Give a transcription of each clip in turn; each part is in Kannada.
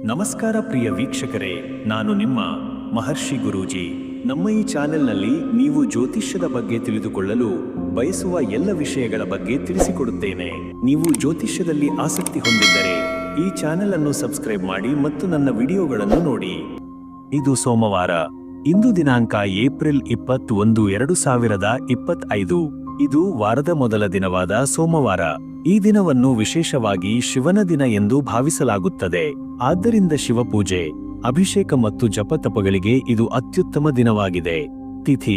ನಮಸ್ಕಾರ ಪ್ರಿಯ ವೀಕ್ಷಕರೇ, ನಾನು ನಿಮ್ಮ ಮಹರ್ಷಿ ಗುರೂಜಿ. ನಮ್ಮ ಈ ಚಾನೆಲ್ನಲ್ಲಿ ನೀವು ಜ್ಯೋತಿಷ್ಯದ ಬಗ್ಗೆ ತಿಳಿದುಕೊಳ್ಳಲು ಬಯಸುವ ಎಲ್ಲ ವಿಷಯಗಳ ಬಗ್ಗೆ ತಿಳಿಸಿಕೊಡುತ್ತೇನೆ. ನೀವು ಜ್ಯೋತಿಷ್ಯದಲ್ಲಿ ಆಸಕ್ತಿ ಹೊಂದಿದ್ದರೆ ಈ ಚಾನೆಲ್ ಅನ್ನು ಸಬ್ಸ್ಕ್ರೈಬ್ ಮಾಡಿ ಮತ್ತು ನನ್ನ ವಿಡಿಯೋಗಳನ್ನು ನೋಡಿ. ಇದು ಸೋಮವಾರ. ಇಂದು ದಿನಾಂಕ ಏಪ್ರಿಲ್ 21, 2025. ಇದು ವಾರದ ಮೊದಲ ದಿನವಾದ ಸೋಮವಾರ. ಈ ದಿನವನ್ನು ವಿಶೇಷವಾಗಿ ಶಿವನ ದಿನ ಎಂದು ಭಾವಿಸಲಾಗುತ್ತದೆ. ಆದ್ದರಿಂದ ಶಿವಪೂಜೆ, ಅಭಿಷೇಕ ಮತ್ತು ಜಪತಪಗಳಿಗೆ ಇದು ಅತ್ಯುತ್ತಮ ದಿನವಾಗಿದೆ. ತಿಥಿ: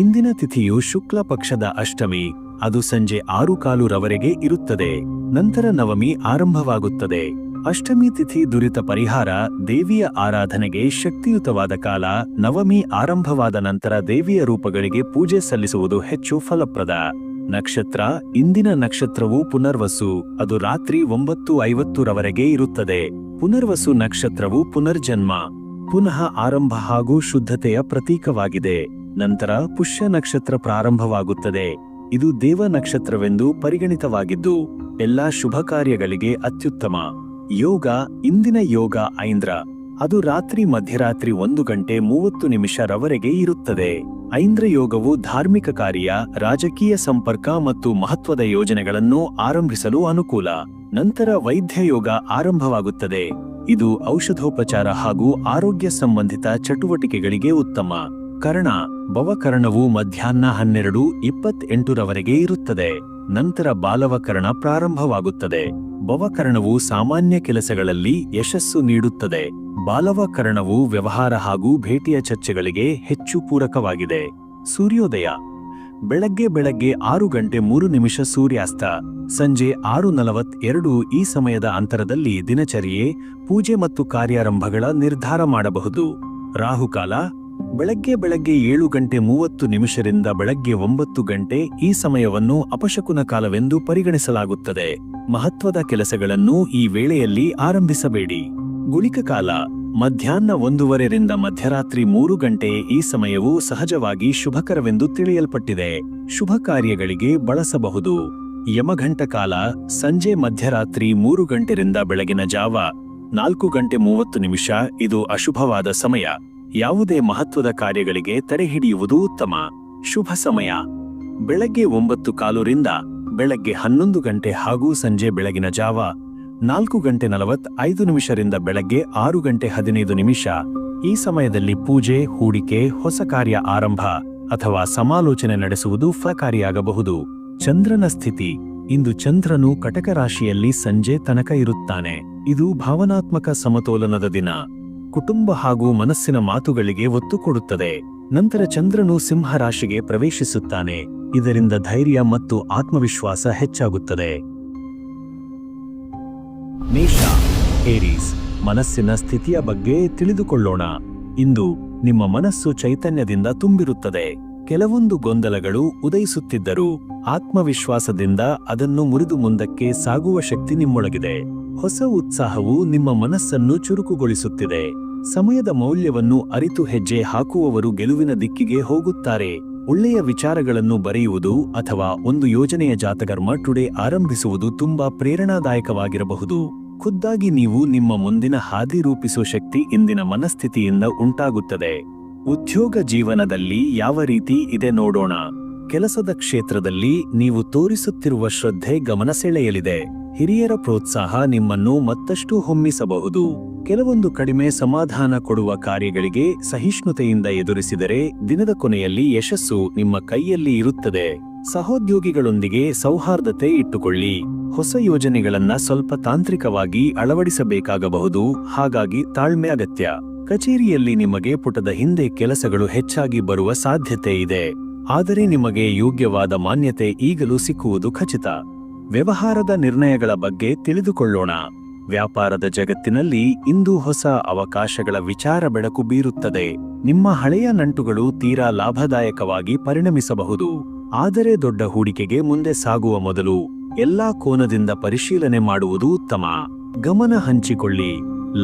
ಇಂದಿನ ತಿಥಿಯು ಶುಕ್ಲ ಪಕ್ಷದ ಅಷ್ಟಮಿ. ಅದು ಸಂಜೆ 6:15 ಇರುತ್ತದೆ. ನಂತರ ನವಮಿ ಆರಂಭವಾಗುತ್ತದೆ. ಅಷ್ಟಮಿ ತಿಥಿ ದುರಿತ ಪರಿಹಾರ, ದೇವಿಯ ಆರಾಧನೆಗೆ ಶಕ್ತಿಯುತವಾದ ಕಾಲ. ನವಮಿ ಆರಂಭವಾದ ನಂತರ ದೇವಿಯ ರೂಪಗಳಿಗೆ ಪೂಜೆ ಸಲ್ಲಿಸುವುದು ಹೆಚ್ಚು ಫಲಪ್ರದ. ನಕ್ಷತ್ರ: ಇಂದಿನ ನಕ್ಷತ್ರವು ಪುನರ್ವಸು. ಅದು ರಾತ್ರಿ 9:50 ಇರುತ್ತದೆ. ಪುನರ್ವಸು ನಕ್ಷತ್ರವು ಪುನರ್ಜನ್ಮ, ಪುನಃ ಆರಂಭ ಹಾಗೂ ಶುದ್ಧತೆಯ ಪ್ರತೀಕವಾಗಿದೆ. ನಂತರ ಪುಷ್ಯ ನಕ್ಷತ್ರ ಪ್ರಾರಂಭವಾಗುತ್ತದೆ. ಇದು ದೇವ ನಕ್ಷತ್ರವೆಂದು ಪರಿಗಣಿತವಾಗಿದ್ದು ಎಲ್ಲಾ ಶುಭ ಕಾರ್ಯಗಳಿಗೆ ಅತ್ಯುತ್ತಮ. ಯೋಗ: ಇಂದಿನ ಯೋಗ ಐಂದ್ರ. ಅದು ರಾತ್ರಿ ಮಧ್ಯರಾತ್ರಿ 1:30 ಇರುತ್ತದೆ. ಐಂದ್ರ ಯೋಗವು ಧಾರ್ಮಿಕ ಕಾರ್ಯ, ರಾಜಕೀಯ ಸಂಪರ್ಕ ಮತ್ತು ಮಹತ್ವದ ಯೋಜನೆಗಳನ್ನು ಆರಂಭಿಸಲು ಅನುಕೂಲ. ನಂತರ ವೈದ್ಯ ಯೋಗ ಆರಂಭವಾಗುತ್ತದೆ. ಇದು ಔಷಧೋಪಚಾರ ಹಾಗೂ ಆರೋಗ್ಯ ಸಂಬಂಧಿತ ಚಟುವಟಿಕೆಗಳಿಗೆ ಉತ್ತಮ. ಕರ್ಣ: ಭವಕರ್ಣವು ಮಧ್ಯಾಹ್ನ 12:28 ಇರುತ್ತದೆ. ನಂತರ ಬಾಲವಕರ್ಣ ಪ್ರಾರಂಭವಾಗುತ್ತದೆ. ಭವಕರ್ಣವು ಸಾಮಾನ್ಯ ಕೆಲಸಗಳಲ್ಲಿ ಯಶಸ್ಸು ನೀಡುತ್ತದೆ. ಬಾಲವಕರ್ಣವು ವ್ಯವಹಾರ ಹಾಗೂ ಭೇಟಿಯ ಚರ್ಚೆಗಳಿಗೆ ಹೆಚ್ಚು ಪೂರಕವಾಗಿದೆ. ಸೂರ್ಯೋದಯ: ಬೆಳಗ್ಗೆ 6:03 ಸೂರ್ಯಾಸ್ತ. ಸಂಜೆ 6:42. ಈ ಸಮಯದ ಅಂತರದಲ್ಲಿ ದಿನಚರ್ಯೆ, ಪೂಜೆ ಮತ್ತು ಕಾರ್ಯಾರಂಭಗಳ ನಿರ್ಧಾರ ಮಾಡಬಹುದು. ರಾಹುಕಾಲ: ಬೆಳಗ್ಗೆ 7:30 ರಿಂದ ಬೆಳಗ್ಗೆ 9 ಈ ಸಮಯವನ್ನು ಅಪಶಕುನ ಕಾಲವೆಂದು ಪರಿಗಣಿಸಲಾಗುತ್ತದೆ. ಮಹತ್ವದ ಕೆಲಸಗಳನ್ನು ಈ ವೇಳೆಯಲ್ಲಿ ಆರಂಭಿಸಬೇಡಿ. ಗುಳಿಕ ಕಾಲ: ಮಧ್ಯಾಹ್ನ 1:30 ರಿಂದ ಮಧ್ಯರಾತ್ರಿ 3 ಈ ಸಮಯವು ಸಹಜವಾಗಿ ಶುಭಕರವೆಂದು ತಿಳಿಯಲ್ಪಟ್ಟಿದೆ. ಶುಭ ಕಾರ್ಯಗಳಿಗೆ ಬಳಸಬಹುದು. ಯಮಘಂಟ ಕಾಲ: ಸಂಜೆ ಮಧ್ಯರಾತ್ರಿ 3 ರಿಂದ ಬೆಳಗಿನ ಜಾವ 4:30. ಇದು ಅಶುಭವಾದ ಸಮಯ. ಯಾವುದೇ ಮಹತ್ವದ ಕಾರ್ಯಗಳಿಗೆ ತಡೆಹಿಡಿಯುವುದು ಉತ್ತಮ. ಶುಭ ಸಮಯ: ಬೆಳಗ್ಗೆ 9:15 ರಿಂದ ಬೆಳಗ್ಗೆ 11 ಹಾಗೂ ಸಂಜೆ ಬೆಳಗಿನ ಜಾವ 4:45 ರಿಂದ ಬೆಳಗ್ಗೆ 6:15. ಈ ಸಮಯದಲ್ಲಿ ಪೂಜೆ, ಹೂಡಿಕೆ, ಹೊಸ ಕಾರ್ಯ ಆರಂಭ ಅಥವಾ ಸಮಾಲೋಚನೆ ನಡೆಸುವುದು ಫಲಕಾರಿಯಾಗಬಹುದು. ಚಂದ್ರನ ಸ್ಥಿತಿ: ಇಂದು ಚಂದ್ರನು ಕಟಕ ರಾಶಿಯಲ್ಲಿ ಸಂಜೆ ತನಕ ಇರುತ್ತಾನೆ. ಇದು ಭಾವನಾತ್ಮಕ ಸಮತೋಲನದ ದಿನ. ಕುಟುಂಬ ಹಾಗೂ ಮನಸ್ಸಿನ ಮಾತುಗಳಿಗೆ ಒತ್ತು ಕೊಡುತ್ತದೆ. ನಂತರ ಚಂದ್ರನು ಸಿಂಹ ರಾಶಿಗೆ ಪ್ರವೇಶಿಸುತ್ತಾನೆ. ಇದರಿಂದ ಧೈರ್ಯ ಮತ್ತು ಆತ್ಮವಿಶ್ವಾಸ ಹೆಚ್ಚಾಗುತ್ತದೆ. ಮೇಷ, ಏರೀಸ್. ಮನಸ್ಸಿನ ಸ್ಥಿತಿಯ ಬಗ್ಗೆ ತಿಳಿದುಕೊಳ್ಳೋಣ. ಇಂದು ನಿಮ್ಮ ಮನಸ್ಸು ಚೈತನ್ಯದಿಂದ ತುಂಬಿರುತ್ತದೆ. ಕೆಲವೊಂದು ಗೊಂದಲಗಳು ಉದಯಿಸುತ್ತಿದ್ದರೂ ಆತ್ಮವಿಶ್ವಾಸದಿಂದ ಅದನ್ನು ಮುರಿದು ಮುಂದಕ್ಕೆ ಸಾಗುವ ಶಕ್ತಿ ನಿಮ್ಮೊಳಗಿದೆ. ಹೊಸ ಉತ್ಸಾಹವು ನಿಮ್ಮ ಮನಸ್ಸನ್ನು ಚುರುಕುಗೊಳಿಸುತ್ತಿದೆ. ಸಮಯದ ಮೌಲ್ಯವನ್ನು ಅರಿತು ಹೆಜ್ಜೆ ಹಾಕುವವರು ಗೆಲುವಿನ ದಿಕ್ಕಿಗೆ ಹೋಗುತ್ತಾರೆ. ಒಳ್ಳೆಯ ವಿಚಾರಗಳನ್ನು ಬರೆಯುವುದು ಅಥವಾ ಒಂದು ಯೋಜನೆಯ ಜಾತಕರ್ಮ ಟುಡೇ ಆರಂಭಿಸುವುದು ತುಂಬಾ ಪ್ರೇರಣಾದಾಯಕವಾಗಿರಬಹುದು. ಖುದ್ದಾಗಿ ನೀವು ನಿಮ್ಮ ಮುಂದಿನ ಹಾದಿ ರೂಪಿಸುವ ಶಕ್ತಿ ಇಂದಿನ ಮನಸ್ಥಿತಿಯಿಂದ ಉಂಟಾಗುತ್ತದೆ. ಉದ್ಯೋಗ ಜೀವನದಲ್ಲಿ ಯಾವ ರೀತಿ ಇದೆ ನೋಡೋಣ. ಕೆಲಸದ ಕ್ಷೇತ್ರದಲ್ಲಿ ನೀವು ತೋರಿಸುತ್ತಿರುವ ಶ್ರದ್ಧೆ ಗಮನ ಸೆಳೆಯಲಿದೆ. ಹಿರಿಯರ ಪ್ರೋತ್ಸಾಹ ನಿಮ್ಮನ್ನು ಮತ್ತಷ್ಟು ಹೊಮ್ಮಿಸಬಹುದು. ಕೆಲವೊಂದು ಕಡಿಮೆ ಸಮಾಧಾನ ಕೊಡುವ ಕಾರ್ಯಗಳಿಗೆ ಸಹಿಷ್ಣುತೆಯಿಂದ ಎದುರಿಸಿದರೆ ದಿನದ ಕೊನೆಯಲ್ಲಿ ಯಶಸ್ಸು ನಿಮ್ಮ ಕೈಯಲ್ಲಿ ಇರುತ್ತದೆ. ಸಹೋದ್ಯೋಗಿಗಳೊಂದಿಗೆ ಸೌಹಾರ್ದತೆ ಇಟ್ಟುಕೊಳ್ಳಿ. ಹೊಸ ಯೋಜನೆಗಳನ್ನ ಸ್ವಲ್ಪ ತಾಂತ್ರಿಕವಾಗಿ ಅಳವಡಿಸಬೇಕಾಗಬಹುದು, ಹಾಗಾಗಿ ತಾಳ್ಮೆ ಅಗತ್ಯ. ಕಚೇರಿಯಲ್ಲಿ ನಿಮಗೆ ಪುಟದ ಹಿಂದೆ ಕೆಲಸಗಳು ಹೆಚ್ಚಾಗಿ ಬರುವ ಸಾಧ್ಯತೆ ಇದೆ, ಆದರೆ ನಿಮಗೆ ಯೋಗ್ಯವಾದ ಮಾನ್ಯತೆ ಈಗಲೂ ಸಿಕ್ಕುವುದು ಖಚಿತ. ವ್ಯವಹಾರದ ನಿರ್ಣಯಗಳ ಬಗ್ಗೆ ತಿಳಿದುಕೊಳ್ಳೋಣ. ವ್ಯಾಪಾರದ ಜಗತ್ತಿನಲ್ಲಿ ಇಂದು ಹೊಸ ಅವಕಾಶಗಳ ವಿಚಾರ ಬೆಳಕು ಬೀರುತ್ತದೆ. ನಿಮ್ಮ ಹಳೆಯ ನಂಟುಗಳು ತೀರಾ ಲಾಭದಾಯಕವಾಗಿ ಪರಿಣಮಿಸಬಹುದು. ಆದರೆ ದೊಡ್ಡ ಹೂಡಿಕೆಗೆ ಮುಂದೆ ಸಾಗುವ ಮೊದಲು ಎಲ್ಲಾ ಕೋನದಿಂದ ಪರಿಶೀಲನೆ ಮಾಡುವುದು ಉತ್ತಮ. ಗಮನ ಹಂಚಿಕೊಳ್ಳಿ.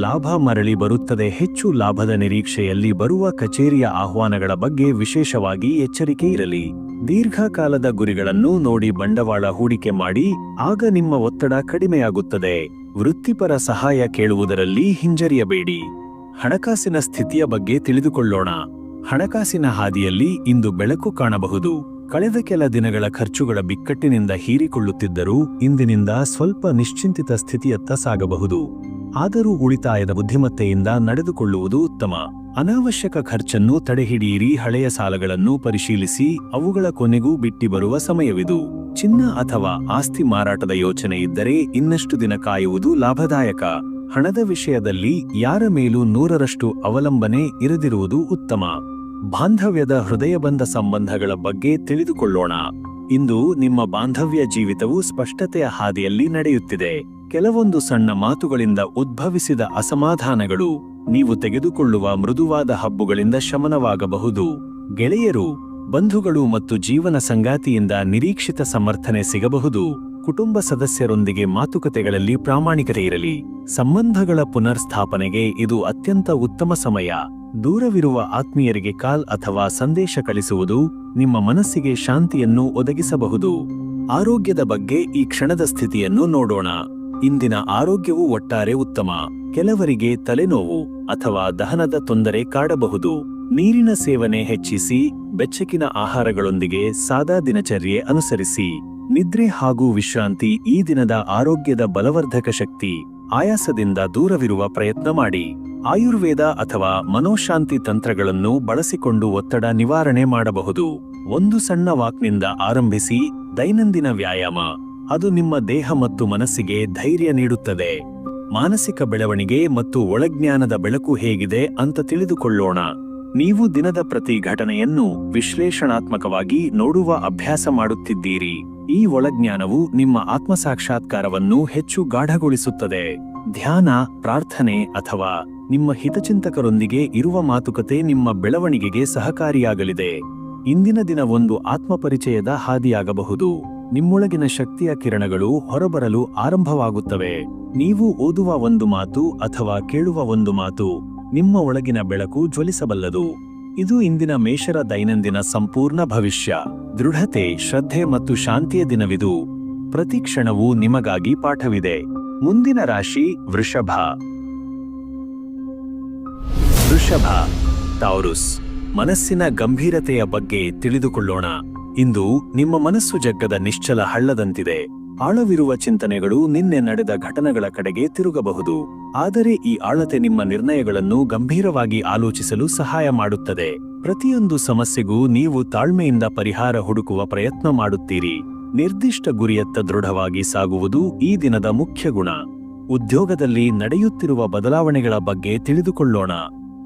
ಲಾಭ ಮರಳಿ ಬರುತ್ತದೆ. ಹೆಚ್ಚು ಲಾಭದ ನಿರೀಕ್ಷೆಯಲ್ಲಿ ಬರುವ ಕಚೇರಿಯ ಆಹ್ವಾನಗಳ ಬಗ್ಗೆ ವಿಶೇಷವಾಗಿ ಎಚ್ಚರಿಕೆ ಇರಲಿ. ದೀರ್ಘಕಾಲದ ಗುರಿಗಳನ್ನು ನೋಡಿ ಬಂಡವಾಳ ಹೂಡಿಕೆ ಮಾಡಿ, ಆಗ ನಿಮ್ಮ ಒತ್ತಡ ಕಡಿಮೆಯಾಗುತ್ತದೆ. ವೃತ್ತಿಪರ ಸಹಾಯ ಕೇಳುವುದರಲ್ಲಿ ಹಿಂಜರಿಯಬೇಡಿ. ಹಣಕಾಸಿನ ಸ್ಥಿತಿಯ ಬಗ್ಗೆ ತಿಳಿದುಕೊಳ್ಳೋಣ. ಹಣಕಾಸಿನ ಹಾದಿಯಲ್ಲಿ ಇಂದು ಬೆಳಕು ಕಾಣಬಹುದು. ಕಳೆದ ಕೆಲ ದಿನಗಳ ಖರ್ಚುಗಳ ಬಿಕ್ಕಟ್ಟಿನಿಂದ ಹೀರಿಕೊಳ್ಳುತ್ತಿದ್ದರೂ ಇಂದಿನಿಂದ ಸ್ವಲ್ಪ ನಿಶ್ಚಿಂತಿತ ಸ್ಥಿತಿಯತ್ತ ಸಾಗಬಹುದು. ಆದರೂ ಉಳಿತಾಯದ ಬುದ್ಧಿಮತ್ತೆಯಿಂದ ನಡೆದುಕೊಳ್ಳುವುದು ಉತ್ತಮ. ಅನಾವಶ್ಯಕ ಖರ್ಚನ್ನು ತಡೆಹಿಡಿಯಿರಿ. ಹಳೆಯ ಸಾಲಗಳನ್ನು ಪರಿಶೀಲಿಸಿ ಅವುಗಳ ಕೊನೆಗೂ ಬಿಟ್ಟಿ ಬರುವ ಸಮಯವಿದು. ಚಿನ್ನ ಅಥವಾ ಆಸ್ತಿ ಮಾರಾಟದ ಯೋಚನೆ ಇದ್ದರೆ ಇನ್ನಷ್ಟು ದಿನ ಕಾಯುವುದು ಲಾಭದಾಯಕ. ಹಣದ ವಿಷಯದಲ್ಲಿ ಯಾರ ಮೇಲೂ 100ರಷ್ಟು ಅವಲಂಬನೆ ಇರದಿರುವುದು ಉತ್ತಮ. ಬಾಂಧವ್ಯದ ಹೃದಯಬಂಧ ಸಂಬಂಧಗಳ ಬಗ್ಗೆ ತಿಳಿದುಕೊಳ್ಳೋಣ. ಇಂದು ನಿಮ್ಮ ಬಾಂಧವ್ಯ ಜೀವಿತವು ಸ್ಪಷ್ಟತೆಯ ಹಾದಿಯಲ್ಲಿ ನಡೆಯುತ್ತಿದೆ. ಕೆಲವೊಂದು ಸಣ್ಣ ಮಾತುಗಳಿಂದ ಉದ್ಭವಿಸಿದ ಅಸಮಾಧಾನಗಳು ನೀವು ತೆಗೆದುಕೊಳ್ಳುವ ಮೃದುವಾದ ಹಬ್ಬುಗಳಿಂದ ಶಮನವಾಗಬಹುದು. ಗೆಳೆಯರು, ಬಂಧುಗಳು ಮತ್ತು ಜೀವನ ಸಂಗಾತಿಯಿಂದ ನಿರೀಕ್ಷಿತ ಸಮರ್ಥನೆ ಸಿಗಬಹುದು. ಕುಟುಂಬ ಸದಸ್ಯರೊಂದಿಗೆ ಮಾತುಕತೆಗಳಲ್ಲಿ ಪ್ರಾಮಾಣಿಕತೆ ಇರಲಿ. ಸಂಬಂಧಗಳ ಪುನರ್ಸ್ಥಾಪನೆಗೆ ಇದು ಅತ್ಯಂತ ಉತ್ತಮ ಸಮಯ. ದೂರವಿರುವ ಆತ್ಮೀಯರಿಗೆ ಕಾಲ್ ಅಥವಾ ಸಂದೇಶ ಕಳಿಸುವುದು ನಿಮ್ಮ ಮನಸ್ಸಿಗೆ ಶಾಂತಿಯನ್ನು ಒದಗಿಸಬಹುದು. ಆರೋಗ್ಯದ ಬಗ್ಗೆ ಈ ಕ್ಷಣದ ಸ್ಥಿತಿಯನ್ನು ನೋಡೋಣ. ಇಂದಿನ ಆರೋಗ್ಯವು ಒಟ್ಟಾರೆ ಉತ್ತಮ. ಕೆಲವರಿಗೆ ತಲೆನೋವು ಅಥವಾ ದಹನದ ತೊಂದರೆ ಕಾಡಬಹುದು. ನೀರಿನ ಸೇವನೆ ಹೆಚ್ಚಿಸಿ, ಬೆಚ್ಚಗಿನ ಆಹಾರಗಳೊಂದಿಗೆ ಸಾದಾ ದಿನಚರ್ಯೆ ಅನುಸರಿಸಿ. ನಿದ್ರೆ ಹಾಗೂ ವಿಶ್ರಾಂತಿ ಈ ದಿನದ ಆರೋಗ್ಯದ ಬಲವರ್ಧಕ ಶಕ್ತಿ. ಆಯಾಸದಿಂದ ದೂರವಿರುವ ಪ್ರಯತ್ನ ಮಾಡಿ. ಆಯುರ್ವೇದ ಅಥವಾ ಮನೋಶಾಂತಿ ತಂತ್ರಗಳನ್ನು ಬಳಸಿಕೊಂಡು ಒತ್ತಡ ನಿವಾರಣೆ ಮಾಡಬಹುದು. ಒಂದು ಸಣ್ಣ ವಾಕ್ನಿಂದ ಆರಂಭಿಸಿ. ದೈನಂದಿನ ವ್ಯಾಯಾಮ, ಅದು ನಿಮ್ಮ ದೇಹ ಮತ್ತು ಮನಸ್ಸಿಗೆ ಧೈರ್ಯ ನೀಡುತ್ತದೆ. ಮಾನಸಿಕ ಬೆಳವಣಿಗೆ ಮತ್ತು ಒಳಜ್ಞಾನದ ಬೆಳಕು ಹೇಗಿದೆ ಅಂತ ತಿಳಿದುಕೊಳ್ಳೋಣ. ನೀವು ದಿನದ ಪ್ರತಿ ಘಟನೆಯನ್ನು ವಿಶ್ಲೇಷಣಾತ್ಮಕವಾಗಿ ನೋಡುವ ಅಭ್ಯಾಸ ಮಾಡುತ್ತಿದ್ದೀರಿ. ಈ ಒಳಜ್ಞಾನವು ನಿಮ್ಮ ಆತ್ಮಸಾಕ್ಷಾತ್ಕಾರವನ್ನು ಹೆಚ್ಚು ಗಾಢಗೊಳಿಸುತ್ತದೆ. ಧ್ಯಾನ, ಪ್ರಾರ್ಥನೆ ಅಥವಾ ನಿಮ್ಮ ಹಿತಚಿಂತಕರೊಂದಿಗೆ ಇರುವ ಮಾತುಕತೆ ನಿಮ್ಮ ಬೆಳವಣಿಗೆಗೆ ಸಹಕಾರಿಯಾಗಲಿದೆ. ಇಂದಿನ ದಿನ ಒಂದು ಆತ್ಮಪರಿಚಯದ ಹಾದಿಯಾಗಬಹುದು. ನಿಮ್ಮೊಳಗಿನ ಶಕ್ತಿಯ ಕಿರಣಗಳು ಹೊರಬರಲು ಆರಂಭವಾಗುತ್ತವೆ. ನೀವು ಓದುವ ಒಂದು ಮಾತು ಅಥವಾ ಕೇಳುವ ಒಂದು ಮಾತು ನಿಮ್ಮ ಒಳಗಿನ ಬೆಳಕು ಜ್ವಲಿಸಬಲ್ಲದು. ಇದು ಇಂದಿನ ಮೇಷರ ದೈನಂದಿನ ಸಂಪೂರ್ಣ ಭವಿಷ್ಯ. ದೃಢತೆ, ಶ್ರದ್ಧೆ ಮತ್ತು ಶಾಂತಿಯ ದಿನವಿದು. ಪ್ರತಿ ಕ್ಷಣವೂ ನಿಮಗಾಗಿ ಪಾಠವಿದೆ. ಮುಂದಿನ ರಾಶಿ ವೃಷಭ. ವೃಷಭ, ಟೌರಸ್. ಮನಸ್ಸಿನ ಗಂಭೀರತೆಯ ಬಗ್ಗೆ ತಿಳಿದುಕೊಳ್ಳೋಣ. ಇಂದು ನಿಮ್ಮ ಮನಸ್ಸು ಜಗ್ಗದ ನಿಶ್ಚಲ ಹಳ್ಳದಂತಿದೆ. ಆಳವಿರುವ ಚಿಂತನೆಗಳು ನಿನ್ನೆ ನಡೆದ ಘಟನೆಗಳ ಕಡೆಗೆ ತಿರುಗಬಹುದು. ಆದರೆ ಈ ಆಳತೆ ನಿಮ್ಮ ನಿರ್ಣಯಗಳನ್ನು ಗಂಭೀರವಾಗಿ ಆಲೋಚಿಸಲು ಸಹಾಯ ಮಾಡುತ್ತದೆ. ಪ್ರತಿಯೊಂದು ಸಮಸ್ಯೆಗೂ ನೀವು ತಾಳ್ಮೆಯಿಂದ ಪರಿಹಾರ ಹುಡುಕುವ ಪ್ರಯತ್ನ ಮಾಡುತ್ತೀರಿ. ನಿರ್ದಿಷ್ಟ ಗುರಿಯತ್ತ ದೃಢವಾಗಿ ಸಾಗುವುದು ಈ ದಿನದ ಮುಖ್ಯ ಗುಣ. ಉದ್ಯೋಗದಲ್ಲಿ ನಡೆಯುತ್ತಿರುವ ಬದಲಾವಣೆಗಳ ಬಗ್ಗೆ ತಿಳಿದುಕೊಳ್ಳೋಣ.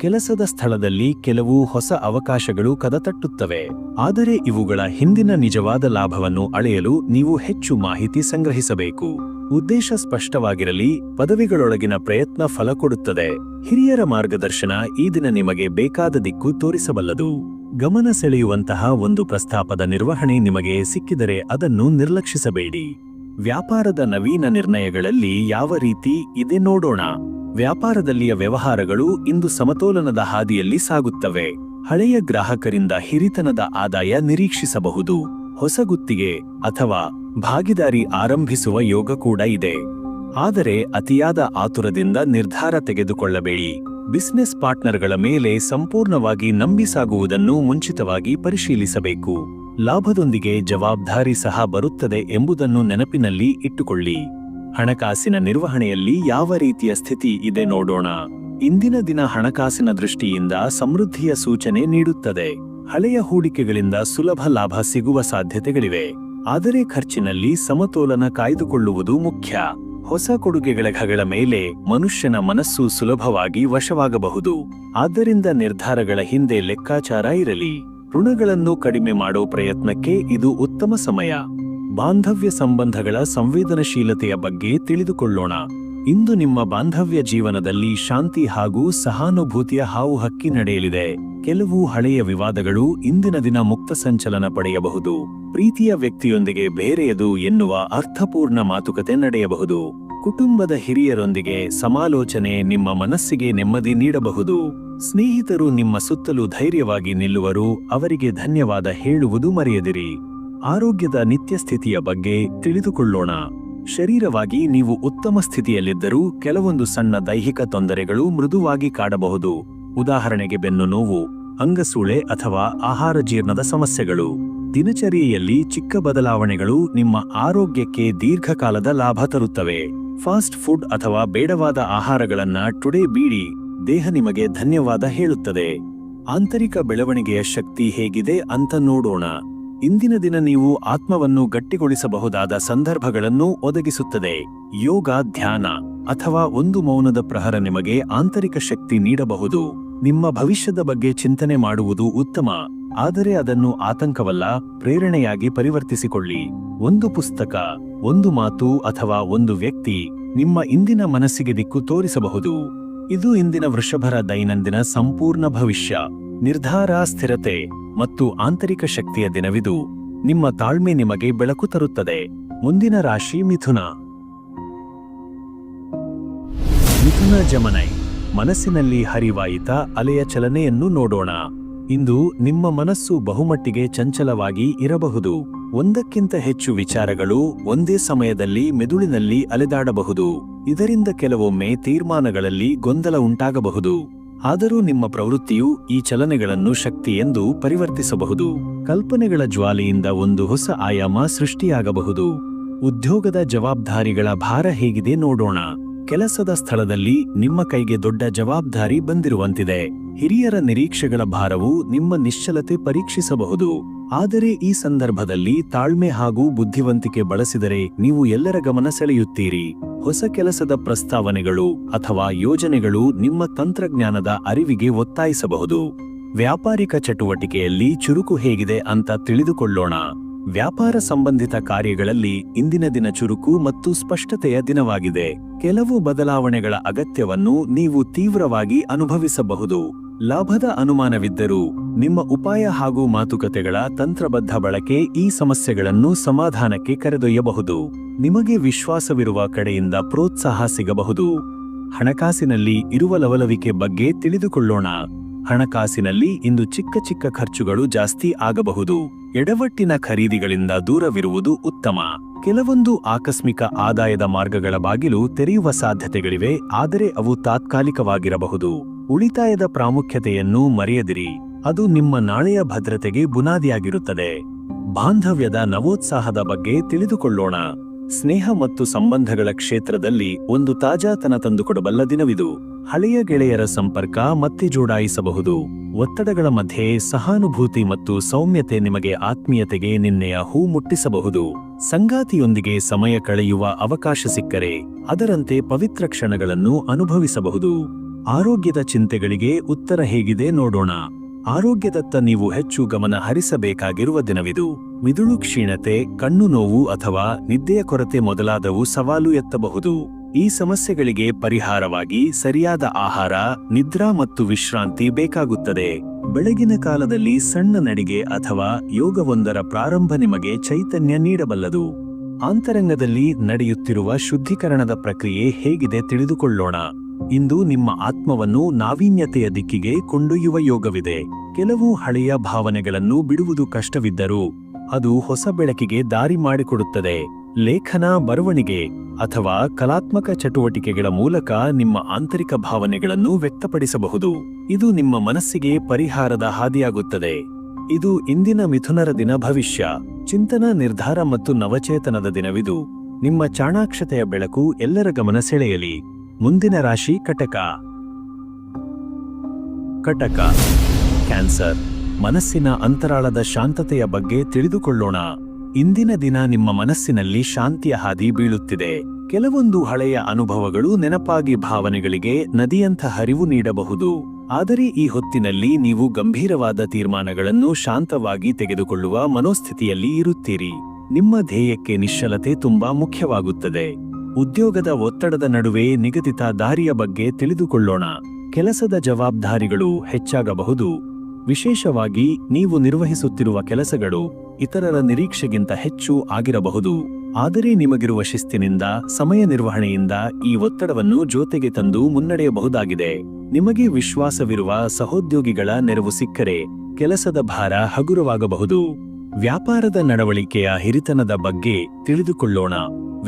ಕೆಲಸದ ಸ್ಥಳದಲ್ಲಿ ಕೆಲವು ಹೊಸ ಅವಕಾಶಗಳು ಕದತಟ್ಟುತ್ತವೆ. ಆದರೆ ಇವುಗಳ ಹಿಂದಿನ ನಿಜವಾದ ಲಾಭವನ್ನು ಅಳೆಯಲು ನೀವು ಹೆಚ್ಚು ಮಾಹಿತಿ ಸಂಗ್ರಹಿಸಬೇಕು. ಉದ್ದೇಶ ಸ್ಪಷ್ಟವಾಗಿರಲಿ. ಪದವಿಗಳೊಳಗಿನ ಪ್ರಯತ್ನ ಫಲ ಕೊಡುತ್ತದೆ. ಹಿರಿಯರ ಮಾರ್ಗದರ್ಶನ ಈ ದಿನ ನಿಮಗೆ ಬೇಕಾದ ದಿಕ್ಕು ತೋರಿಸಬಲ್ಲದು. ಗಮನ ಸೆಳೆಯುವಂತಹ ಒಂದು ಪ್ರಸ್ತಾಪದ ನಿರ್ವಹಣೆ ನಿಮಗೆ ಸಿಕ್ಕಿದರೆ ಅದನ್ನು ನಿರ್ಲಕ್ಷಿಸಬೇಡಿ. ವ್ಯಾಪಾರದ ನವೀನ ನಿರ್ಣಯಗಳಲ್ಲಿ ಯಾವ ರೀತಿ ಇದೆ ನೋಡೋಣ. ವ್ಯಾಪಾರದಲ್ಲಿಯ ವ್ಯವಹಾರಗಳು ಇಂದು ಸಮತೋಲನದ ಹಾದಿಯಲ್ಲಿ ಸಾಗುತ್ತವೆ. ಹಳೆಯ ಗ್ರಾಹಕರಿಂದ ಹಿರಿತನದ ಆದಾಯ ನಿರೀಕ್ಷಿಸಬಹುದು. ಹೊಸ ಗುತ್ತಿಗೆ ಅಥವಾ ಭಾಗಿದಾರಿ ಆರಂಭಿಸುವ ಯೋಗ ಕೂಡ ಇದೆ. ಆದರೆ ಅತಿಯಾದ ಆತುರದಿಂದ ನಿರ್ಧಾರ ತೆಗೆದುಕೊಳ್ಳಬೇಡಿ. ಬಿಸಿನೆಸ್ ಪಾರ್ಟ್ನರ್ಗಳ ಮೇಲೆ ಸಂಪೂರ್ಣವಾಗಿ ನಂಬಿ ಸಾಗುವುದನ್ನು ಮುಂಚಿತವಾಗಿ ಪರಿಶೀಲಿಸಬೇಕು. ಲಾಭದೊಂದಿಗೆ ಜವಾಬ್ದಾರಿ ಸಹ ಬರುತ್ತದೆ ಎಂಬುದನ್ನು ನೆನಪಿನಲ್ಲಿ ಇಟ್ಟುಕೊಳ್ಳಿ. ಹಣಕಾಸಿನ ನಿರ್ವಹಣೆಯಲ್ಲಿ ಯಾವ ರೀತಿಯ ಸ್ಥಿತಿ ಇದೆ ನೋಡೋಣ. ಇಂದಿನ ದಿನ ಹಣಕಾಸಿನ ದೃಷ್ಟಿಯಿಂದ ಸಮೃದ್ಧಿಯ ಸೂಚನೆ ನೀಡುತ್ತದೆ. ಹಳೆಯ ಹೂಡಿಕೆಗಳಿಂದ ಸುಲಭ ಲಾಭ ಸಿಗುವ ಸಾಧ್ಯತೆಗಳಿವೆ. ಆದರೆ ಖರ್ಚಿನಲ್ಲಿ ಸಮತೋಲನ ಕಾಯ್ದುಕೊಳ್ಳುವುದು ಮುಖ್ಯ. ಹೊಸ ಕೊಡುಗೆಗಳ ಮೇಲೆ ಮನುಷ್ಯನ ಮನಸ್ಸು ಸುಲಭವಾಗಿ ವಶವಾಗಬಹುದು. ಆದ್ದರಿಂದ ನಿರ್ಧಾರಗಳ ಹಿಂದೆ ಲೆಕ್ಕಾಚಾರ ಇರಲಿ. ಋಣಗಳನ್ನು ಕಡಿಮೆ ಮಾಡೋ ಪ್ರಯತ್ನಕ್ಕೆ ಇದು ಉತ್ತಮ ಸಮಯ. ಬಾಂಧವ್ಯ ಸಂಬಂಧಗಳ ಸಂವೇದನಶೀಲತೆಯ ಬಗ್ಗೆ ತಿಳಿದುಕೊಳ್ಳೋಣ. ಇಂದು ನಿಮ್ಮ ಬಾಂಧವ್ಯ ಜೀವನದಲ್ಲಿ ಶಾಂತಿ ಹಾಗೂ ಸಹಾನುಭೂತಿಯ ಹಾವು ಹಕ್ಕಿ ನಡೆಯಲಿದೆ. ಕೆಲವು ಹಳೆಯ ವಿವಾದಗಳು ಇಂದಿನ ದಿನ ಮುಕ್ತ ಸಂಚಲನ ಪಡೆಯಬಹುದು. ಪ್ರೀತಿಯ ವ್ಯಕ್ತಿಯೊಂದಿಗೆ ಬೇರೆಯದು ಎನ್ನುವ ಅರ್ಥಪೂರ್ಣ ಮಾತುಕತೆ ನಡೆಯಬಹುದು. ಕುಟುಂಬದ ಹಿರಿಯರೊಂದಿಗೆ ಸಮಾಲೋಚನೆ ನಿಮ್ಮ ಮನಸ್ಸಿಗೆ ನೆಮ್ಮದಿ ನೀಡಬಹುದು. ಸ್ನೇಹಿತರು ನಿಮ್ಮ ಸುತ್ತಲೂ ಧೈರ್ಯವಾಗಿ ನಿಲ್ಲುವರು. ಅವರಿಗೆ ಧನ್ಯವಾದ ಹೇಳುವುದು ಮರೆಯದಿರಿ. ಆರೋಗ್ಯದ ನಿತ್ಯ ಸ್ಥಿತಿಯ ಬಗ್ಗೆ ತಿಳಿದುಕೊಳ್ಳೋಣ. ಶರೀರವಾಗಿ ನೀವು ಉತ್ತಮ ಸ್ಥಿತಿಯಲ್ಲಿದ್ದರೂ ಕೆಲವೊಂದು ಸಣ್ಣ ದೈಹಿಕ ತೊಂದರೆಗಳು ಮೃದುವಾಗಿ ಕಾಡಬಹುದು. ಉದಾಹರಣೆಗೆ ಬೆನ್ನು ನೋವು, ಅಂಗಸೂಳೆ ಅಥವಾ ಆಹಾರ ಜೀರ್ಣದ ಸಮಸ್ಯೆಗಳು. ದಿನಚರಿಯಲ್ಲಿ ಚಿಕ್ಕ ಬದಲಾವಣೆಗಳು ನಿಮ್ಮ ಆರೋಗ್ಯಕ್ಕೆ ದೀರ್ಘಕಾಲದ ಲಾಭ ತರುತ್ತವೆ. ಫಾಸ್ಟ್ ಫುಡ್ ಅಥವಾ ಬೇಡವಾದ ಆಹಾರಗಳನ್ನ ಟುಡೇ ಬೀಡಿ, ದೇಹ ನಿಮಗೆ ಧನ್ಯವಾದ ಹೇಳುತ್ತದೆ. ಆಂತರಿಕ ಬೆಳವಣಿಗೆಯ ಶಕ್ತಿ ಹೇಗಿದೆ ಅಂತ ನೋಡೋಣ. ಇಂದಿನ ದಿನ ನೀವು ಆತ್ಮವನ್ನು ಗಟ್ಟಿಗೊಳಿಸಬಹುದಾದ ಸಂದರ್ಭಗಳನ್ನು ಒದಗಿಸುತ್ತದೆ. ಯೋಗ, ಧ್ಯಾನ ಅಥವಾ ಒಂದು ಮೌನದ ಪ್ರಹರ ನಿಮಗೆ ಆಂತರಿಕ ಶಕ್ತಿ ನೀಡಬಹುದು. ನಿಮ್ಮ ಭವಿಷ್ಯದ ಬಗ್ಗೆ ಚಿಂತನೆ ಮಾಡುವುದು ಉತ್ತಮ, ಆದರೆ ಅದನ್ನು ಆತಂಕವಲ್ಲ, ಪ್ರೇರಣೆಯಾಗಿ ಪರಿವರ್ತಿಸಿಕೊಳ್ಳಿ. ಒಂದು ಪುಸ್ತಕ, ಒಂದು ಮಾತು ಅಥವಾ ಒಂದು ವ್ಯಕ್ತಿ ನಿಮ್ಮ ಇಂದಿನ ಮನಸ್ಸಿಗೆ ದಿಕ್ಕು ತೋರಿಸಬಹುದು. ಇದು ಇಂದಿನ ವೃಷಭರ ದೈನಂದಿನ ಸಂಪೂರ್ಣ ಭವಿಷ್ಯ. ನಿರ್ಧಾರ, ಸ್ಥಿರತೆ ಮತ್ತು ಆಂತರಿಕ ಶಕ್ತಿಯ ದಿನವಿದು. ನಿಮ್ಮ ತಾಳ್ಮೆ ನಿಮಗೆ ಬೆಳಕು ತರುತ್ತದೆ. ಮುಂದಿನ ರಾಶಿ ಮಿಥುನ. ಮಿಥುನ ಜಮನೈ. ಮನಸ್ಸಿನಲ್ಲಿ ಹರಿವಾಯಿತ ಅಲೆಯ ಚಲನೆಯನ್ನು ನೋಡೋಣ. ಇಂದು ನಿಮ್ಮ ಮನಸ್ಸು ಬಹುಮಟ್ಟಿಗೆ ಚಂಚಲವಾಗಿ ಇರಬಹುದು. ಒಂದಕ್ಕಿಂತ ಹೆಚ್ಚು ವಿಚಾರಗಳು ಒಂದೇ ಸಮಯದಲ್ಲಿ ಮೆದುಳಿನಲ್ಲಿ ಅಲೆದಾಡಬಹುದು. ಇದರಿಂದ ಕೆಲವೊಮ್ಮೆ ತೀರ್ಮಾನಗಳಲ್ಲಿ ಗೊಂದಲ ಉಂಟಾಗಬಹುದು. ಆದರೂ ನಿಮ್ಮ ಪ್ರವೃತ್ತಿಯು ಈ ಚಲನೆಗಳನ್ನು ಶಕ್ತಿ ಎಂದು ಪರಿವರ್ತಿಸಬಹುದು. ಕಲ್ಪನೆಗಳ ಜ್ವಾಲೆಯಿಂದ ಒಂದು ಹೊಸ ಆಯಾಮ ಸೃಷ್ಟಿಯಾಗಬಹುದು. ಉದ್ಯೋಗದ ಜವಾಬ್ದಾರಿಗಳ ಭಾರ ಹೇಗಿದೆ ನೋಡೋಣ. ಕೆಲಸದ ಸ್ಥಳದಲ್ಲಿ ನಿಮ್ಮ ಕೈಗೆ ದೊಡ್ಡ ಜವಾಬ್ದಾರಿ ಬಂದಿರುವಂತಿದೆ. ಹಿರಿಯರ ನಿರೀಕ್ಷೆಗಳ ಭಾರವು ನಿಮ್ಮ ನಿಶ್ಚಲತೆ ಪರೀಕ್ಷಿಸಬಹುದು. ಆದರೆ ಈ ಸಂದರ್ಭದಲ್ಲಿ ತಾಳ್ಮೆ ಹಾಗೂ ಬುದ್ಧಿವಂತಿಕೆ ಬಳಸಿದರೆ ನೀವು ಎಲ್ಲರ ಗಮನ ಸೆಳೆಯುತ್ತೀರಿ. ಹೊಸ ಕೆಲಸದ ಪ್ರಸ್ತಾವನೆಗಳು ಅಥವಾ ಯೋಜನೆಗಳು ನಿಮ್ಮ ತಂತ್ರಜ್ಞಾನದ ಅರಿವಿಗೆ ಒತ್ತಾಯಿಸಬಹುದು. ವ್ಯಾಪಾರಿಕ ಚಟುವಟಿಕೆಯಲ್ಲಿ ಚುರುಕು ಹೇಗಿದೆ ಅಂತ ತಿಳಿದುಕೊಳ್ಳೋಣ. ವ್ಯಾಪಾರ ಸಂಬಂಧಿತ ಕಾರ್ಯಗಳಲ್ಲಿ ಇಂದಿನ ದಿನ ಚುರುಕು ಮತ್ತು ಸ್ಪಷ್ಟತೆಯ ದಿನವಾಗಿದೆ. ಕೆಲವು ಬದಲಾವಣೆಗಳ ಅಗತ್ಯವನ್ನು ನೀವು ತೀವ್ರವಾಗಿ ಅನುಭವಿಸಬಹುದು. ಲಾಭದ ಅನುಮಾನವಿದ್ದರೂ ನಿಮ್ಮ ಉಪಾಯ ಹಾಗೂ ಮಾತುಕತೆಗಳ ತಂತ್ರಬದ್ಧ ಬಳಕೆ ಈ ಸಮಸ್ಯೆಗಳನ್ನು ಸಮಾಧಾನಕ್ಕೆ ಕರೆದೊಯ್ಯಬಹುದು. ನಿಮಗೆ ವಿಶ್ವಾಸವಿರುವ ಕಡೆಯಿಂದ ಪ್ರೋತ್ಸಾಹ ಸಿಗಬಹುದು. ಹಣಕಾಸಿನಲ್ಲಿ ಇರುವ ಲವಲವಿಕೆ ಬಗ್ಗೆ ತಿಳಿದುಕೊಳ್ಳೋಣ. ಹಣಕಾಸಿನಲ್ಲಿ ಇಂದು ಚಿಕ್ಕ ಚಿಕ್ಕ ಖರ್ಚುಗಳು ಜಾಸ್ತಿ ಆಗಬಹುದು. ಎಡವಟ್ಟಿನ ಖರೀದಿಗಳಿಂದ ದೂರವಿರುವುದು ಉತ್ತಮ. ಕೆಲವೊಂದು ಆಕಸ್ಮಿಕ ಆದಾಯದ ಮಾರ್ಗಗಳ ಬಾಗಿಲು ತೆರೆಯುವ ಸಾಧ್ಯತೆಗಳಿವೆ, ಆದರೆ ಅವು ತಾತ್ಕಾಲಿಕವಾಗಿರಬಹುದು. ಉಳಿತಾಯದ ಪ್ರಾಮುಖ್ಯತೆಯನ್ನು ಮರೆಯದಿರಿ, ಅದು ನಿಮ್ಮ ನಾಳೆಯ ಭದ್ರತೆಗೆ ಬುನಾದಿಯಾಗಿರುತ್ತದೆ. ಬಾಂಧವ್ಯದ ನವೋತ್ಸಾಹದ ಬಗ್ಗೆ ತಿಳಿದುಕೊಳ್ಳೋಣ. ಸ್ನೇಹ ಮತ್ತು ಸಂಬಂಧಗಳ ಕ್ಷೇತ್ರದಲ್ಲಿ ಒಂದು ತಾಜಾತನ ತಂದುಕೊಡಬಲ್ಲ ದಿನವಿದು. ಹಳೆಯ ಗೆಳೆಯರ ಸಂಪರ್ಕ ಮತ್ತೆ ಜೋಡಾಯಿಸಬಹುದು. ಒತ್ತಡಗಳ ಮಧ್ಯೆ ಸಹಾನುಭೂತಿ ಮತ್ತು ಸೌಮ್ಯತೆ ನಿಮಗೆ ಆತ್ಮೀಯತೆಗೆ ನಿನ್ನೆಯ ಹೂ ಮುಟ್ಟಿಸಬಹುದು. ಸಂಗಾತಿಯೊಂದಿಗೆ ಸಮಯ ಕಳೆಯುವ ಅವಕಾಶ ಸಿಕ್ಕರೆ ಅದರಂತೆ ಪವಿತ್ರ ಕ್ಷಣಗಳನ್ನು ಅನುಭವಿಸಬಹುದು. ಆರೋಗ್ಯದ ಚಿಂತೆಗಳಿಗೆ ಉತ್ತರ ಹೇಗಿದೆ ನೋಡೋಣ. ಆರೋಗ್ಯದತ್ತ ನೀವು ಹೆಚ್ಚು ಗಮನ ಹರಿಸಬೇಕಾಗಿರುವ ದಿನವಿದು. ಮಿದುಳು ಕ್ಷೀಣತೆ, ಕಣ್ಣು ನೋವು ಅಥವಾ ನಿದ್ದೆಯ ಕೊರತೆ ಮೊದಲಾದವು ಸವಾಲು ಎತ್ತಬಹುದು. ಈ ಸಮಸ್ಯೆಗಳಿಗೆ ಪರಿಹಾರವಾಗಿ ಸರಿಯಾದ ಆಹಾರ, ನಿದ್ರಾ ಮತ್ತು ವಿಶ್ರಾಂತಿ ಬೇಕಾಗುತ್ತದೆ. ಬೆಳಗಿನ ಕಾಲದಲ್ಲಿ ಸಣ್ಣ ನಡಿಗೆ ಅಥವಾ ಯೋಗವೊಂದರ ಪ್ರಾರಂಭ ನಿಮಗೆ ಚೈತನ್ಯ ನೀಡಬಲ್ಲದು. ಅಂತರಂಗದಲ್ಲಿ ನಡೆಯುತ್ತಿರುವ ಶುದ್ಧೀಕರಣದ ಪ್ರಕ್ರಿಯೆ ಹೇಗಿದೆ ತಿಳಿದುಕೊಳ್ಳೋಣ. ಇಂದು ನಿಮ್ಮ ಆತ್ಮವನ್ನು ನಾವೀನ್ಯತೆಯ ದಿಕ್ಕಿಗೆ ಕೊಂಡೊಯ್ಯುವ ಯೋಗವಿದೆ. ಕೆಲವು ಹಳೆಯ ಭಾವನೆಗಳನ್ನು ಬಿಡುವುದು ಕಷ್ಟವಿದ್ದರೂ ಅದು ಹೊಸ ಬೆಳಕಿಗೆ ದಾರಿ ಮಾಡಿಕೊಡುತ್ತದೆ. ಲೇಖನ, ಬರವಣಿಗೆ ಅಥವಾ ಕಲಾತ್ಮಕ ಚಟುವಟಿಕೆಗಳ ಮೂಲಕ ನಿಮ್ಮ ಆಂತರಿಕ ಭಾವನೆಗಳನ್ನು ವ್ಯಕ್ತಪಡಿಸಬಹುದು. ಇದು ನಿಮ್ಮ ಮನಸ್ಸಿಗೆ ಪರಿಹಾರದ ಹಾದಿಯಾಗುತ್ತದೆ. ಇದು ಇಂದಿನ ಮಿಥುನರ ದಿನ. ಭವಿಷ್ಯ ಚಿಂತನ, ನಿರ್ಧಾರ ಮತ್ತು ನವಚೇತನದ ದಿನವಿದು. ನಿಮ್ಮ ಚಾಣಾಕ್ಷತೆಯ ಬೆಳಕು ಎಲ್ಲರ ಗಮನ ಸೆಳೆಯಲಿ. ಮುಂದಿನ ರಾಶಿ ಕಟಕ. ಕಟಕ ಕ್ಯಾನ್ಸರ್. ಮನಸ್ಸಿನ ಅಂತರಾಳದ ಶಾಂತತೆಯ ಬಗ್ಗೆ ತಿಳಿದುಕೊಳ್ಳೋಣ. ಇಂದಿನ ದಿನ ನಿಮ್ಮ ಮನಸ್ಸಿನಲ್ಲಿ ಶಾಂತಿಯ ಹಾದಿ ಬೀಳುತ್ತಿದೆ. ಕೆಲವೊಂದು ಹಳೆಯ ಅನುಭವಗಳು ನೆನಪಾಗಿ ಭಾವನೆಗಳಿಗೆ ನದಿಯಂಥ ಹರಿವು ನೀಡಬಹುದು. ಆದರೆ ಈ ಹೊತ್ತಿನಲ್ಲಿ ನೀವು ಗಂಭೀರವಾದ ತೀರ್ಮಾನಗಳನ್ನು ಶಾಂತವಾಗಿ ತೆಗೆದುಕೊಳ್ಳುವ ಮನೋಸ್ಥಿತಿಯಲ್ಲಿ ಇರುತ್ತೀರಿ. ನಿಮ್ಮ ಧ್ಯೇಯಕ್ಕೆ ನಿಶ್ಚಲತೆ ತುಂಬಾ ಮುಖ್ಯವಾಗುತ್ತದೆ. ಉದ್ಯೋಗದ ಒತ್ತಡದ ನಡುವೆ ನಿಗದಿತ ದಾರಿಯ ಬಗ್ಗೆ ತಿಳಿದುಕೊಳ್ಳೋಣ. ಕೆಲಸದ ಜವಾಬ್ದಾರಿಗಳು ಹೆಚ್ಚಾಗಬಹುದು. ವಿಶೇಷವಾಗಿ ನೀವು ನಿರ್ವಹಿಸುತ್ತಿರುವ ಕೆಲಸಗಳು ಇತರರ ನಿರೀಕ್ಷೆಗಿಂತ ಹೆಚ್ಚು ಆಗಿರಬಹುದು. ಆದರೆ ನಿಮಗಿರುವ ಶಿಸ್ತಿನಿಂದ, ಸಮಯ ನಿರ್ವಹಣೆಯಿಂದ ಈ ಒತ್ತಡವನ್ನು ಜೊತೆಗೆ ತಂದು ಮುನ್ನಡೆಯಬಹುದಾಗಿದೆ. ನಿಮಗೆ ವಿಶ್ವಾಸವಿರುವ ಸಹೋದ್ಯೋಗಿಗಳ ನೆರವು ಸಿಕ್ಕರೆ ಕೆಲಸದ ಭಾರ ಹಗುರವಾಗಬಹುದು. ವ್ಯಾಪಾರದ ನಡವಳಿಕೆಯ ಹಿರಿತನದ ಬಗ್ಗೆ ತಿಳಿದುಕೊಳ್ಳೋಣ.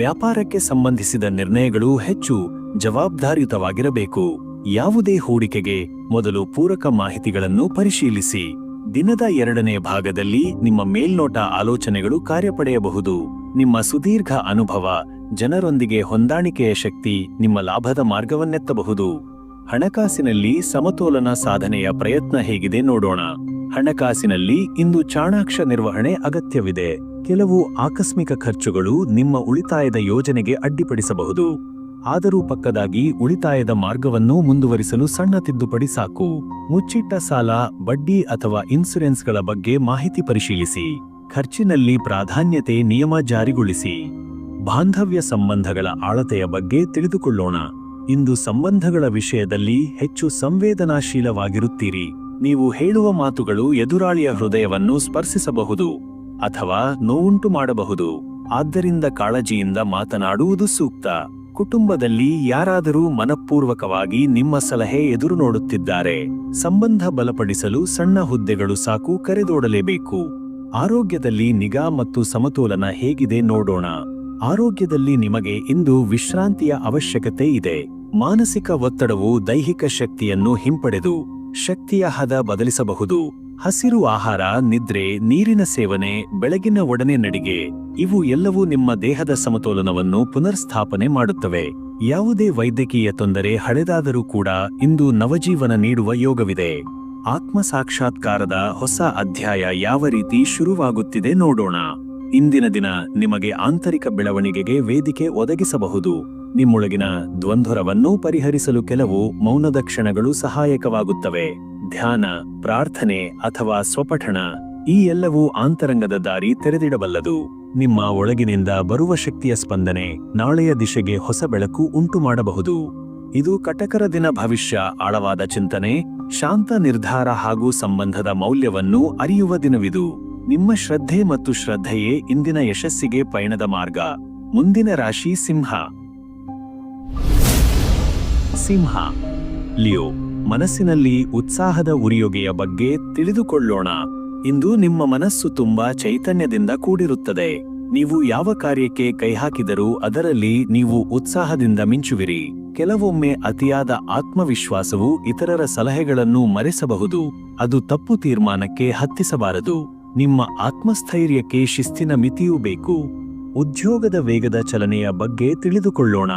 ವ್ಯಾಪಾರಕ್ಕೆ ಸಂಬಂಧಿಸಿದ ನಿರ್ಣಯಗಳು ಹೆಚ್ಚು ಜವಾಬ್ದಾರಿಯುತವಾಗಿರಬೇಕು. ಯಾವುದೇ ಹೂಡಿಕೆಗೆ ಮೊದಲು ಪೂರಕ ಮಾಹಿತಿಗಳನ್ನು ಪರಿಶೀಲಿಸಿ. ದಿನದ 2ನೇ ಭಾಗದಲ್ಲಿ ನಿಮ್ಮ ಮೇಲ್ನೋಟ ಆಲೋಚನೆಗಳು ಕಾರ್ಯಪಡೆಯಬಹುದು. ನಿಮ್ಮ ಸುದೀರ್ಘ ಅನುಭವ, ಜನರೊಂದಿಗೆ ಹೊಂದಾಣಿಕೆಯ ಶಕ್ತಿ ನಿಮ್ಮ ಲಾಭದ ಮಾರ್ಗವನ್ನೆತ್ತಬಹುದು. ಹಣಕಾಸಿನಲ್ಲಿ ಸಮತೋಲನ ಸಾಧನೆಯ ಪ್ರಯತ್ನ ಹೇಗಿದೆ ನೋಡೋಣ. ಹಣಕಾಸಿನಲ್ಲಿ ಇಂದು ಚಾಣಾಕ್ಷ ನಿರ್ವಹಣೆ ಅಗತ್ಯವಿದೆ. ಕೆಲವು ಆಕಸ್ಮಿಕ ಖರ್ಚುಗಳು ನಿಮ್ಮ ಉಳಿತಾಯದ ಯೋಜನೆಗೆ ಅಡ್ಡಿಪಡಿಸಬಹುದು. ಆದರೂ ಪಕ್ಕದಾಗಿ ಉಳಿತಾಯದ ಮಾರ್ಗವನ್ನು ಮುಂದುವರಿಸಲು ಸಣ್ಣ ತಿದ್ದುಪಡಿ ಸಾಕು. ಮುಚ್ಚಿಟ್ಟ ಸಾಲ, ಬಡ್ಡಿ ಅಥವಾ ಇನ್ಸುರೆನ್ಸ್ಗಳ ಬಗ್ಗೆ ಮಾಹಿತಿ ಪರಿಶೀಲಿಸಿ. ಖರ್ಚಿನಲ್ಲಿ ಪ್ರಾಧಾನ್ಯತೆ ನಿಯಮ ಜಾರಿಗೊಳಿಸಿ. ಬಾಂಧವ್ಯ ಸಂಬಂಧಗಳ ಆಳತೆಯ ಬಗ್ಗೆ ತಿಳಿದುಕೊಳ್ಳೋಣ. ಇಂದು ಸಂಬಂಧಗಳ ವಿಷಯದಲ್ಲಿ ಹೆಚ್ಚು ಸಂವೇದನಾಶೀಲವಾಗಿರುತ್ತೀರಿ. ನೀವು ಹೇಳುವ ಮಾತುಗಳು ಎದುರಾಳಿಯ ಹೃದಯವನ್ನು ಸ್ಪರ್ಶಿಸಬಹುದು ಅಥವಾ ನೋವುಂಟು ಮಾಡಬಹುದು. ಆದ್ದರಿಂದ ಕಾಳಜಿಯಿಂದ ಮಾತನಾಡುವುದು ಸೂಕ್ತ. ಕುಟುಂಬದಲ್ಲಿ ಯಾರಾದರೂ ಮನಪೂರ್ವಕವಾಗಿ ನಿಮ್ಮ ಸಲಹೆ ಎದುರು ನೋಡುತ್ತಿದ್ದಾರೆ. ಸಂಬಂಧ ಬಲಪಡಿಸಲು ಸಣ್ಣ ಹುದ್ದೆಗಳು ಸಾಕು, ಕರೆದೋಡಲೇಬೇಕು. ಆರೋಗ್ಯದಲ್ಲಿ ನಿಗಾ ಮತ್ತು ಸಮತೋಲನ ಹೇಗಿದೆ ನೋಡೋಣ. ಆರೋಗ್ಯದಲ್ಲಿ ನಿಮಗೆ ಇಂದು ವಿಶ್ರಾಂತಿಯ ಅವಶ್ಯಕತೆ ಇದೆ. ಮಾನಸಿಕ ಒತ್ತಡವು ದೈಹಿಕ ಶಕ್ತಿಯನ್ನು ಹಿಂಪಡೆದು ಶಕ್ತಿಯ ಹದ ಬದಲಿಸಬಹುದು. ಹಸಿರು ಆಹಾರ, ನಿದ್ರೆ, ನೀರಿನ ಸೇವನೆ, ಬೆಳಗಿನ ಒಡನೆ ನಡಿಗೆ ಇವು ಎಲ್ಲವೂ ನಿಮ್ಮ ದೇಹದ ಸಮತೋಲನವನ್ನು ಪುನರ್ಸ್ಥಾಪನೆ ಮಾಡುತ್ತವೆ. ಯಾವುದೇ ವೈದ್ಯಕೀಯ ತೊಂದರೆ ಹಳೆದಾದರೂ ಕೂಡ ಇಂದು ನವಜೀವನ ನೀಡುವ ಯೋಗವಿದೆ. ಆತ್ಮ ಸಾಕ್ಷಾತ್ಕಾರದ ಹೊಸ ಅಧ್ಯಾಯ ಯಾವ ರೀತಿ ಶುರುವಾಗುತ್ತಿದೆ ನೋಡೋಣ. ಇಂದಿನ ದಿನ ನಿಮಗೆ ಆಂತರಿಕ ಬೆಳವಣಿಗೆಗೆ ವೇದಿಕೆ ಒದಗಿಸಬಹುದು. ನಿಮ್ಮೊಳಗಿನ ದ್ವಂದ್ವರವನ್ನು ಪರಿಹರಿಸಲು ಕೆಲವು ಮೌನದ ಕ್ಷಣಗಳು ಸಹಾಯಕವಾಗುತ್ತವೆ. ಧ್ಯಾನ, ಪ್ರಾರ್ಥನೆ ಅಥವಾ ಸ್ವಪಠಣ ಈ ಎಲ್ಲವೂ ಆಂತರಂಗದ ದಾರಿ ತೆರೆದಿಡಬಲ್ಲದು. ನಿಮ್ಮ ಒಳಗಿನಿಂದ ಬರುವ ಶಕ್ತಿಯ ಸ್ಪಂದನೆ ನಾಳೆಯ ದಿಶೆಗೆ ಹೊಸ ಬೆಳಕು ಉಂಟು ಮಾಡಬಹುದು. ಇದು ಕಟಕರ ದಿನ. ಭವಿಷ್ಯ, ಆಳವಾದ ಚಿಂತನೆ, ಶಾಂತ ನಿರ್ಧಾರ ಹಾಗೂ ಸಂಬಂಧದ ಮೌಲ್ಯವನ್ನು ಅರಿಯುವ ದಿನವಿದು. ನಿಮ್ಮ ಶ್ರದ್ಧೆ ಮತ್ತು ಶ್ರದ್ಧೆಯೇ ಇಂದಿನ ಯಶಸ್ಸಿಗೆ ಪಯಣದ ಮಾರ್ಗ. ಮುಂದಿನ ರಾಶಿ ಸಿಂಹ. ಸಿಂಹ, ಲಿಯೋ. ಮನಸ್ಸಿನಲ್ಲಿ ಉತ್ಸಾಹದ ಉರಿಯೋಗೆಯ ಬಗ್ಗೆ ತಿಳಿದುಕೊಳ್ಳೋಣ. ಇಂದು ನಿಮ್ಮ ಮನಸ್ಸು ತುಂಬಾ ಚೈತನ್ಯದಿಂದ ಕೂಡಿರುತ್ತದೆ. ನೀವು ಯಾವ ಕಾರ್ಯಕ್ಕೆ ಕೈ ಹಾಕಿದರೂ ಅದರಲ್ಲಿ ನೀವು ಉತ್ಸಾಹದಿಂದ ಮಿಂಚುವಿರಿ. ಕೆಲವೊಮ್ಮೆ ಅತಿಯಾದ ಆತ್ಮವಿಶ್ವಾಸವು ಇತರರ ಸಲಹೆಗಳನ್ನು ಮರೆಸಬಹುದು. ಅದು ತಪ್ಪು ತೀರ್ಮಾನಕ್ಕೆ ಹತ್ತಿಸಬಾರದು. ನಿಮ್ಮ ಆತ್ಮಸ್ಥೈರ್ಯಕ್ಕೆ ಶಿಸ್ತಿನ ಮಿತಿಯೂ ಬೇಕು. ಉದ್ಯೋಗದ ವೇಗದ ಚಲನೆಯ ಬಗ್ಗೆ ತಿಳಿದುಕೊಳ್ಳೋಣ.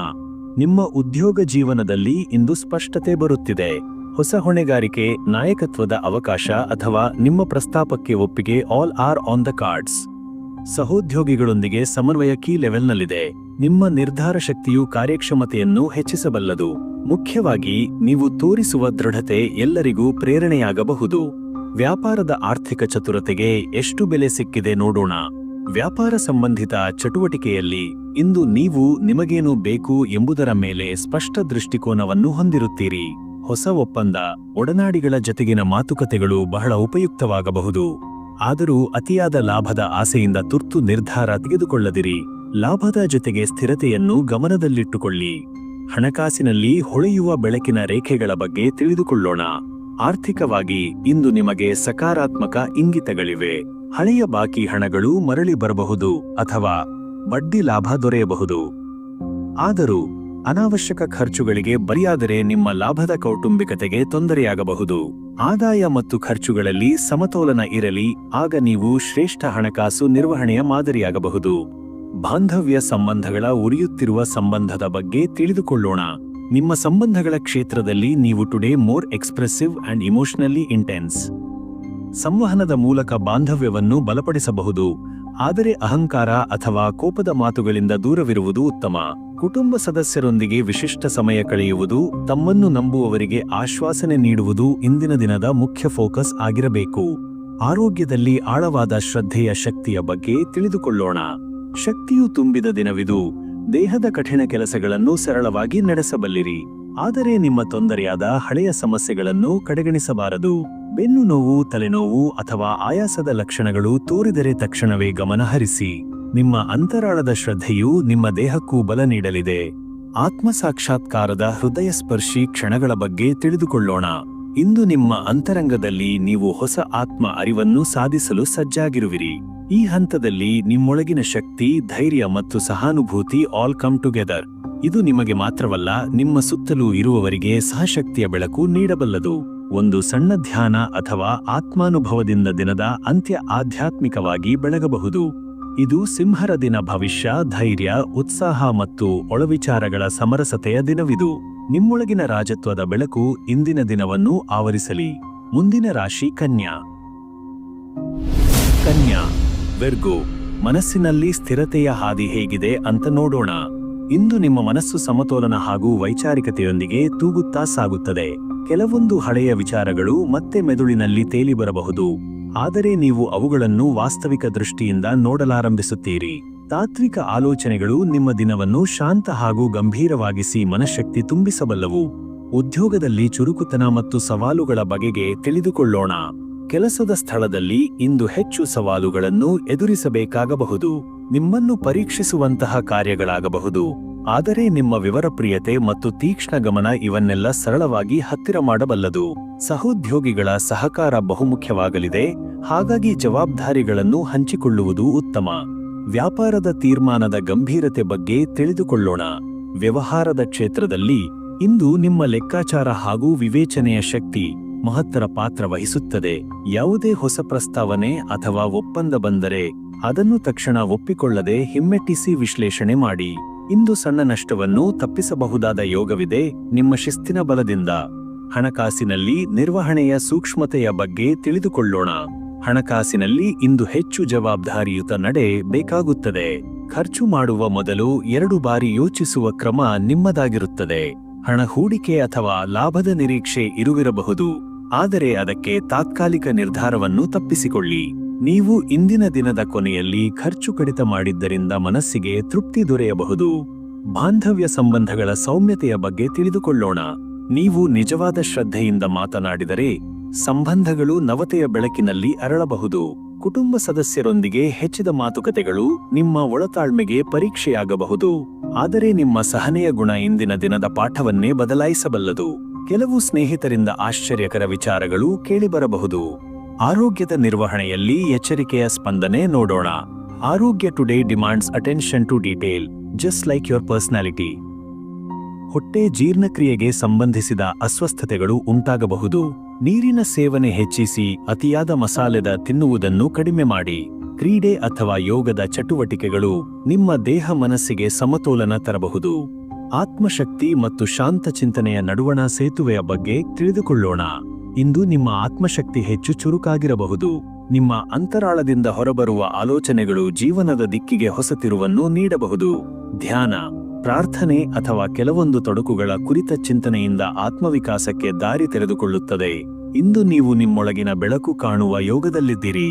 ನಿಮ್ಮ ಉದ್ಯೋಗ ಜೀವನದಲ್ಲಿ ಇಂದು ಸ್ಪಷ್ಟತೆ ಬರುತ್ತಿದೆ. ಹೊಸ ಹೊಣೆಗಾರಿಕೆ, ನಾಯಕತ್ವದ ಅವಕಾಶ ಅಥವಾ ನಿಮ್ಮ ಪ್ರಸ್ತಾಪಕ್ಕೆ ಒಪ್ಪಿಗೆ all are on the cards. ಸಹೋದ್ಯೋಗಿಗಳೊಂದಿಗೆ ಸಮನ್ವಯ ಕೀ ಲೆವೆಲ್ನಲ್ಲಿದೆ. ನಿಮ್ಮ ನಿರ್ಧಾರ ಶಕ್ತಿಯು ಕಾರ್ಯಕ್ಷಮತೆಯನ್ನು ಹೆಚ್ಚಿಸಬಲ್ಲದು. ಮುಖ್ಯವಾಗಿ ನೀವು ತೋರಿಸುವ ದೃಢತೆ ಎಲ್ಲರಿಗೂ ಪ್ರೇರಣೆಯಾಗಬಹುದು. ವ್ಯಾಪಾರದ ಆರ್ಥಿಕ ಚತುರತೆಗೆ ಎಷ್ಟು ಬೆಲೆ ಸಿಕ್ಕಿದೆ ನೋಡೋಣ. ವ್ಯಾಪಾರ ಸಂಬಂಧಿತ ಚಟುವಟಿಕೆಯಲ್ಲಿ ಇಂದು ನೀವು ನಿಮಗೇನು ಬೇಕು ಎಂಬುದರ ಮೇಲೆ ಸ್ಪಷ್ಟ ದೃಷ್ಟಿಕೋನವನ್ನು ಹೊಂದಿರುತ್ತೀರಿ. ಹೊಸ ಒಪ್ಪಂದ, ಒಡನಾಡಿಗಳ ಜತೆಗಿನ ಮಾತುಕತೆಗಳು ಬಹಳ ಉಪಯುಕ್ತವಾಗಬಹುದು. ಆದರೂ ಅತಿಯಾದ ಲಾಭದ ಆಸೆಯಿಂದ ತುರ್ತು ನಿರ್ಧಾರ ತೆಗೆದುಕೊಳ್ಳದಿರಿ. ಲಾಭದ ಜೊತೆಗೆ ಸ್ಥಿರತೆಯನ್ನು ಗಮನದಲ್ಲಿಟ್ಟುಕೊಳ್ಳಿ. ಹಣಕಾಸಿನಲ್ಲಿ ಹೊಳೆಯುವ ಬೆಳಕಿನ ರೇಖೆಗಳ ಬಗ್ಗೆ ತಿಳಿದುಕೊಳ್ಳೋಣ. ಆರ್ಥಿಕವಾಗಿ ಇಂದು ನಿಮಗೆ ಸಕಾರಾತ್ಮಕ ಇಂಗಿತಗಳಿವೆ. ಹಳೆಯ ಬಾಕಿ ಹಣಗಳು ಮರಳಿ ಬರಬಹುದು ಅಥವಾ ಬಡ್ಡಿ ಲಾಭ ದೊರೆಯಬಹುದು. ಆದರೂ ಅನಾವಶ್ಯಕ ಖರ್ಚುಗಳಿಗೆ ಬಲಿಯಾದರೆ ನಿಮ್ಮ ಲಾಭದ ಕೌಟುಂಬಿಕತೆಗೆ ತೊಂದರೆಯಾಗಬಹುದು. ಆದಾಯ ಮತ್ತು ಖರ್ಚುಗಳಲ್ಲಿ ಸಮತೋಲನ ಇರಲಿ, ಆಗ ನೀವು ಶ್ರೇಷ್ಠ ಹಣಕಾಸು ನಿರ್ವಹಣೆಯ ಮಾದರಿಯಾಗಬಹುದು. ಬಾಂಧವ್ಯ ಸಂಬಂಧಗಳ ಉರಿಯುತ್ತಿರುವ ಸಂಬಂಧದ ಬಗ್ಗೆ ತಿಳಿದುಕೊಳ್ಳೋಣ. ನಿಮ್ಮ ಸಂಬಂಧಗಳ ಕ್ಷೇತ್ರದಲ್ಲಿ ನೀವು today more expressive and emotionally intense. ಸಂವಹನದ ಮೂಲಕ ಬಾಂಧವ್ಯವನ್ನು ಬಲಪಡಿಸಬಹುದು, ಆದರೆ ಅಹಂಕಾರ ಅಥವಾ ಕೋಪದ ಮಾತುಗಳಿಂದ ದೂರವಿರುವುದು ಉತ್ತಮ. ಕುಟುಂಬ ಸದಸ್ಯರೊಂದಿಗೆ ವಿಶಿಷ್ಟ ಸಮಯ ಕಳೆಯುವುದು, ತಮ್ಮನ್ನು ನಂಬುವವರಿಗೆ ಆಶ್ವಾಸನೆ ನೀಡುವುದು ಇಂದಿನ ದಿನದ ಮುಖ್ಯ ಫೋಕಸ್ ಆಗಿರಬೇಕು. ಆರೋಗ್ಯದಲ್ಲಿ ಆಳವಾದ ಶ್ರದ್ಧೆಯ ಶಕ್ತಿಯ ಬಗ್ಗೆ ತಿಳಿದುಕೊಳ್ಳೋಣ. ಶಕ್ತಿಯು ತುಂಬಿದ ದಿನವಿದು. ದೇಹದ ಕಠಿಣ ಕೆಲಸಗಳನ್ನು ಸರಳವಾಗಿ ನಡೆಸಬಲ್ಲಿರಿ, ಆದರೆ ನಿಮ್ಮ ತೊಂದರೆಯಾದ ಹಳೆಯ ಸಮಸ್ಯೆಗಳನ್ನು ಕಡೆಗಣಿಸಬಾರದು. ಬೆನ್ನು ನೋವು, ತಲೆನೋವು ಅಥವಾ ಆಯಾಸದ ಲಕ್ಷಣಗಳು ತೋರಿದರೆ ತಕ್ಷಣವೇ ಗಮನ ಹರಿಸಿ. ನಿಮ್ಮ ಅಂತರಾಳದ ಶ್ರದ್ಧೆಯು ನಿಮ್ಮ ದೇಹಕ್ಕೂ ಬಲ ನೀಡಲಿದೆ. ಆತ್ಮ ಸಾಕ್ಷಾತ್ಕಾರದ ಹೃದಯ ಸ್ಪರ್ಶಿ ಕ್ಷಣಗಳ ಬಗ್ಗೆ ತಿಳಿದುಕೊಳ್ಳೋಣ. ಇಂದು ನಿಮ್ಮ ಅಂತರಂಗದಲ್ಲಿ ನೀವು ಹೊಸ ಆತ್ಮ ಅರಿವನ್ನು ಸಾಧಿಸಲು ಸಜ್ಜಾಗಿರುವಿರಿ. ಈ ಹಂತದಲ್ಲಿ ನಿಮ್ಮೊಳಗಿನ ಶಕ್ತಿ, ಧೈರ್ಯ ಮತ್ತು ಸಹಾನುಭೂತಿ ಆಲ್ ಕಮ್ ಟುಗೆದರ್. ಇದು ನಿಮಗೆ ಮಾತ್ರವಲ್ಲ, ನಿಮ್ಮ ಸುತ್ತಲೂ ಇರುವವರಿಗೆ ಸಹಶಕ್ತಿಯ ಬೆಳಕು ನೀಡಬಲ್ಲದು. ಒಂದು ಸಣ್ಣ ಧ್ಯಾನ ಅಥವಾ ಆತ್ಮಾನುಭವದಿಂದ ದಿನದ ಅಂತ್ಯ ಆಧ್ಯಾತ್ಮಿಕವಾಗಿ ಬೆಳಗಬಹುದು. ಇದು ಸಿಂಹರ ದಿನ. ಭವಿಷ್ಯ, ಧೈರ್ಯ, ಉತ್ಸಾಹ ಮತ್ತು ಒಳವಿಚಾರಗಳ ಸಮರಸತೆಯ ದಿನವಿದು. ನಿಮ್ಮೊಳಗಿನ ರಾಜತ್ವದ ಬೆಳಕು ಇಂದಿನ ದಿನವನ್ನು ಆವರಿಸಲಿ. ಮುಂದಿನ ರಾಶಿ ಕನ್ಯಾ. ಕನ್ಯಾ, ವೆರ್ಗೋ. ಮನಸ್ಸಿನಲ್ಲಿ ಸ್ಥಿರತೆಯ ಹಾದಿ ಹೇಗಿದೆ ಅಂತ ನೋಡೋಣ. ಇಂದು ನಿಮ್ಮ ಮನಸ್ಸು ಸಮತೋಲನ ಹಾಗೂ ವೈಚಾರಿಕತೆಯೊಂದಿಗೆ ತೂಗುತ್ತಾ ಸಾಗುತ್ತದೆ. ಕೆಲವೊಂದು ಹಳೆಯ ವಿಚಾರಗಳು ಮತ್ತೆ ಮೆದುಳಿನಲ್ಲಿ ತೇಲಿ ಬರಬಹುದು, ಆದರೆ ನೀವು ಅವುಗಳನ್ನು ವಾಸ್ತವಿಕ ದೃಷ್ಟಿಯಿಂದ ನೋಡಲಾರಂಭಿಸುತ್ತೀರಿ. ತಾತ್ವಿಕ ಆಲೋಚನೆಗಳು ನಿಮ್ಮ ದಿನವನ್ನು ಶಾಂತ ಹಾಗೂ ಗಂಭೀರವಾಗಿಸಿ ಮನಃಶಕ್ತಿ ತುಂಬಿಸಬಲ್ಲವು. ಉದ್ಯೋಗದಲ್ಲಿ ಚುರುಕುತನ ಮತ್ತು ಸವಾಲುಗಳ ಬಗೆಗೆ ತಿಳಿದುಕೊಳ್ಳೋಣ. ಕೆಲಸದ ಸ್ಥಳದಲ್ಲಿ ಇಂದು ಹೆಚ್ಚು ಸವಾಲುಗಳನ್ನು ಎದುರಿಸಬೇಕಾಗಬಹುದು. ನಿಮ್ಮನ್ನು ಪರೀಕ್ಷಿಸುವಂತಹ ಕಾರ್ಯಗಳಾಗಬಹುದು, ಆದರೆ ನಿಮ್ಮ ವಿವರಪ್ರಿಯತೆ ಮತ್ತು ತೀಕ್ಷ್ಣ ಗಮನ ಇವನ್ನೆಲ್ಲ ಸರಳವಾಗಿ ಹತ್ತಿರ ಮಾಡಬಲ್ಲದು. ಸಹೋದ್ಯೋಗಿಗಳ ಸಹಕಾರ ಬಹುಮುಖ್ಯವಾಗಲಿದೆ, ಹಾಗಾಗಿ ಜವಾಬ್ದಾರಿಗಳನ್ನು ಹಂಚಿಕೊಳ್ಳುವುದು ಉತ್ತಮ. ವ್ಯಾಪಾರದ ತೀರ್ಮಾನದ ಗಂಭೀರತೆ ಬಗ್ಗೆ ತಿಳಿದುಕೊಳ್ಳೋಣ. ವ್ಯವಹಾರದ ಕ್ಷೇತ್ರದಲ್ಲಿ ಇಂದು ನಿಮ್ಮ ಲೆಕ್ಕಾಚಾರ ಹಾಗೂ ವಿವೇಚನೆಯ ಶಕ್ತಿ ಮಹತ್ತರ ಪಾತ್ರ ವಹಿಸುತ್ತದೆ. ಯಾವುದೇ ಹೊಸ ಪ್ರಸ್ತಾವನೆ ಅಥವಾ ಒಪ್ಪಂದ ಬಂದರೆ ಅದನ್ನು ತಕ್ಷಣ ಒಪ್ಪಿಕೊಳ್ಳದೆ ಹಿಮ್ಮೆಟ್ಟಿಸಿ ವಿಶ್ಲೇಷಣೆ ಮಾಡಿ. ಇಂದು ಸಣ್ಣ ನಷ್ಟವನ್ನು ತಪ್ಪಿಸಬಹುದಾದ ಯೋಗವಿದೆ ನಿಮ್ಮ ಶಿಸ್ತಿನ ಬಲದಿಂದ. ಹಣಕಾಸಿನಲ್ಲಿ ನಿರ್ವಹಣೆಯ ಸೂಕ್ಷ್ಮತೆಯ ಬಗ್ಗೆ ತಿಳಿದುಕೊಳ್ಳೋಣ. ಹಣಕಾಸಿನಲ್ಲಿ ಇಂದು ಹೆಚ್ಚು ಜವಾಬ್ದಾರಿಯುತ ನಡೆ ಬೇಕಾಗುತ್ತದೆ. ಖರ್ಚು ಮಾಡುವ ಮೊದಲು 2 ಬಾರಿ ಯೋಚಿಸುವ ಕ್ರಮ ನಿಮ್ಮದಾಗಿರುತ್ತದೆ. ಹಣ ಹೂಡಿಕೆ ಅಥವಾ ಲಾಭದ ನಿರೀಕ್ಷೆ ಇರುವಿರಬಹುದು, ಆದರೆ ಅದಕ್ಕೆ ತಾತ್ಕಾಲಿಕ ನಿರ್ಧಾರವನ್ನು ತಪ್ಪಿಸಿಕೊಳ್ಳಿ. ನೀವು ಇಂದಿನ ದಿನದ ಕೊನೆಯಲ್ಲಿ ಖರ್ಚು ಕಡಿತ ಮಾಡಿದ್ದರಿಂದ ಮನಸ್ಸಿಗೆ ತೃಪ್ತಿ ದೊರೆಯಬಹುದು. ಬಾಂಧವ್ಯ ಸಂಬಂಧಗಳ ಸೌಮ್ಯತೆಯ ಬಗ್ಗೆ ತಿಳಿದುಕೊಳ್ಳೋಣ. ನೀವು ನಿಜವಾದ ಶ್ರದ್ಧೆಯಿಂದ ಮಾತನಾಡಿದರೆ ಸಂಬಂಧಗಳು ನವತೆಯ ಬೆಳಕಿನಲ್ಲಿ ಅರಳಬಹುದು. ಕುಟುಂಬ ಸದಸ್ಯರೊಂದಿಗೆ ಹೆಚ್ಚಿದ ಮಾತುಕತೆಗಳು ನಿಮ್ಮ ಒಳತಾಳ್ಮೆಗೆ ಪರೀಕ್ಷೆಯಾಗಬಹುದು, ಆದರೆ ನಿಮ್ಮ ಸಹನೆಯ ಗುಣ ಇಂದಿನ ದಿನದ ಪಾಠವನ್ನೇ ಬದಲಾಯಿಸಬಲ್ಲದು. ಕೆಲವು ಸ್ನೇಹಿತರಿಂದ ಆಶ್ಚರ್ಯಕರ ವಿಚಾರಗಳು ಕೇಳಿಬರಬಹುದು. ಆರೋಗ್ಯದ ನಿರ್ವಹಣೆಯಲ್ಲಿ ಎಚ್ಚರಿಕೆಯ ಸ್ಪಂದನೆ ನೋಡೋಣ. ಆರೋಗ್ಯ today demands attention to detail, just like your personality. ಹೊಟ್ಟೆ ಜೀರ್ಣಕ್ರಿಯೆಗೆ ಸಂಬಂಧಿಸಿದ ಅಸ್ವಸ್ಥತೆಗಳು ಉಂಟಾಗಬಹುದು. ನೀರಿನ ಸೇವನೆ ಹೆಚ್ಚಿಸಿ, ಅತಿಯಾದ ಮಸಾಲೆದ ತಿನ್ನುವುದನ್ನು ಕಡಿಮೆ ಮಾಡಿ. ಕ್ರೀಡೆ ಅಥವಾ ಯೋಗದ ಚಟುವಟಿಕೆಗಳು ನಿಮ್ಮ ದೇಹ ಮನಸ್ಸಿಗೆ ಸಮತೋಲನ ತರಬಹುದು. ಆತ್ಮಶಕ್ತಿ ಮತ್ತು ಶಾಂತ ಚಿಂತನೆಯ ನಡುವಣ ಸೇತುವೆಯ ಬಗ್ಗೆ ತಿಳಿದುಕೊಳ್ಳೋಣ. ಇಂದು ನಿಮ್ಮ ಆತ್ಮಶಕ್ತಿ ಹೆಚ್ಚು ಚುರುಕಾಗಿರಬಹುದು. ನಿಮ್ಮ ಅಂತರಾಳದಿಂದ ಹೊರಬರುವ ಆಲೋಚನೆಗಳು ಜೀವನದ ದಿಕ್ಕಿಗೆ ಹೊಸ ತಿರುವನ್ನು ನೀಡಬಹುದು. ಧ್ಯಾನ, ಪ್ರಾರ್ಥನೆ ಅಥವಾ ಕೆಲವೊಂದು ತೊಡಕುಗಳ ಕುರಿತ ಚಿಂತನೆಯಿಂದ ಆತ್ಮವಿಕಾಸಕ್ಕೆ ದಾರಿ ತೆರೆದುಕೊಳ್ಳುತ್ತದೆ. ಇಂದು ನೀವು ನಿಮ್ಮೊಳಗಿನ ಬೆಳಕು ಕಾಣುವ ಯೋಗದಲ್ಲಿದ್ದೀರಿ.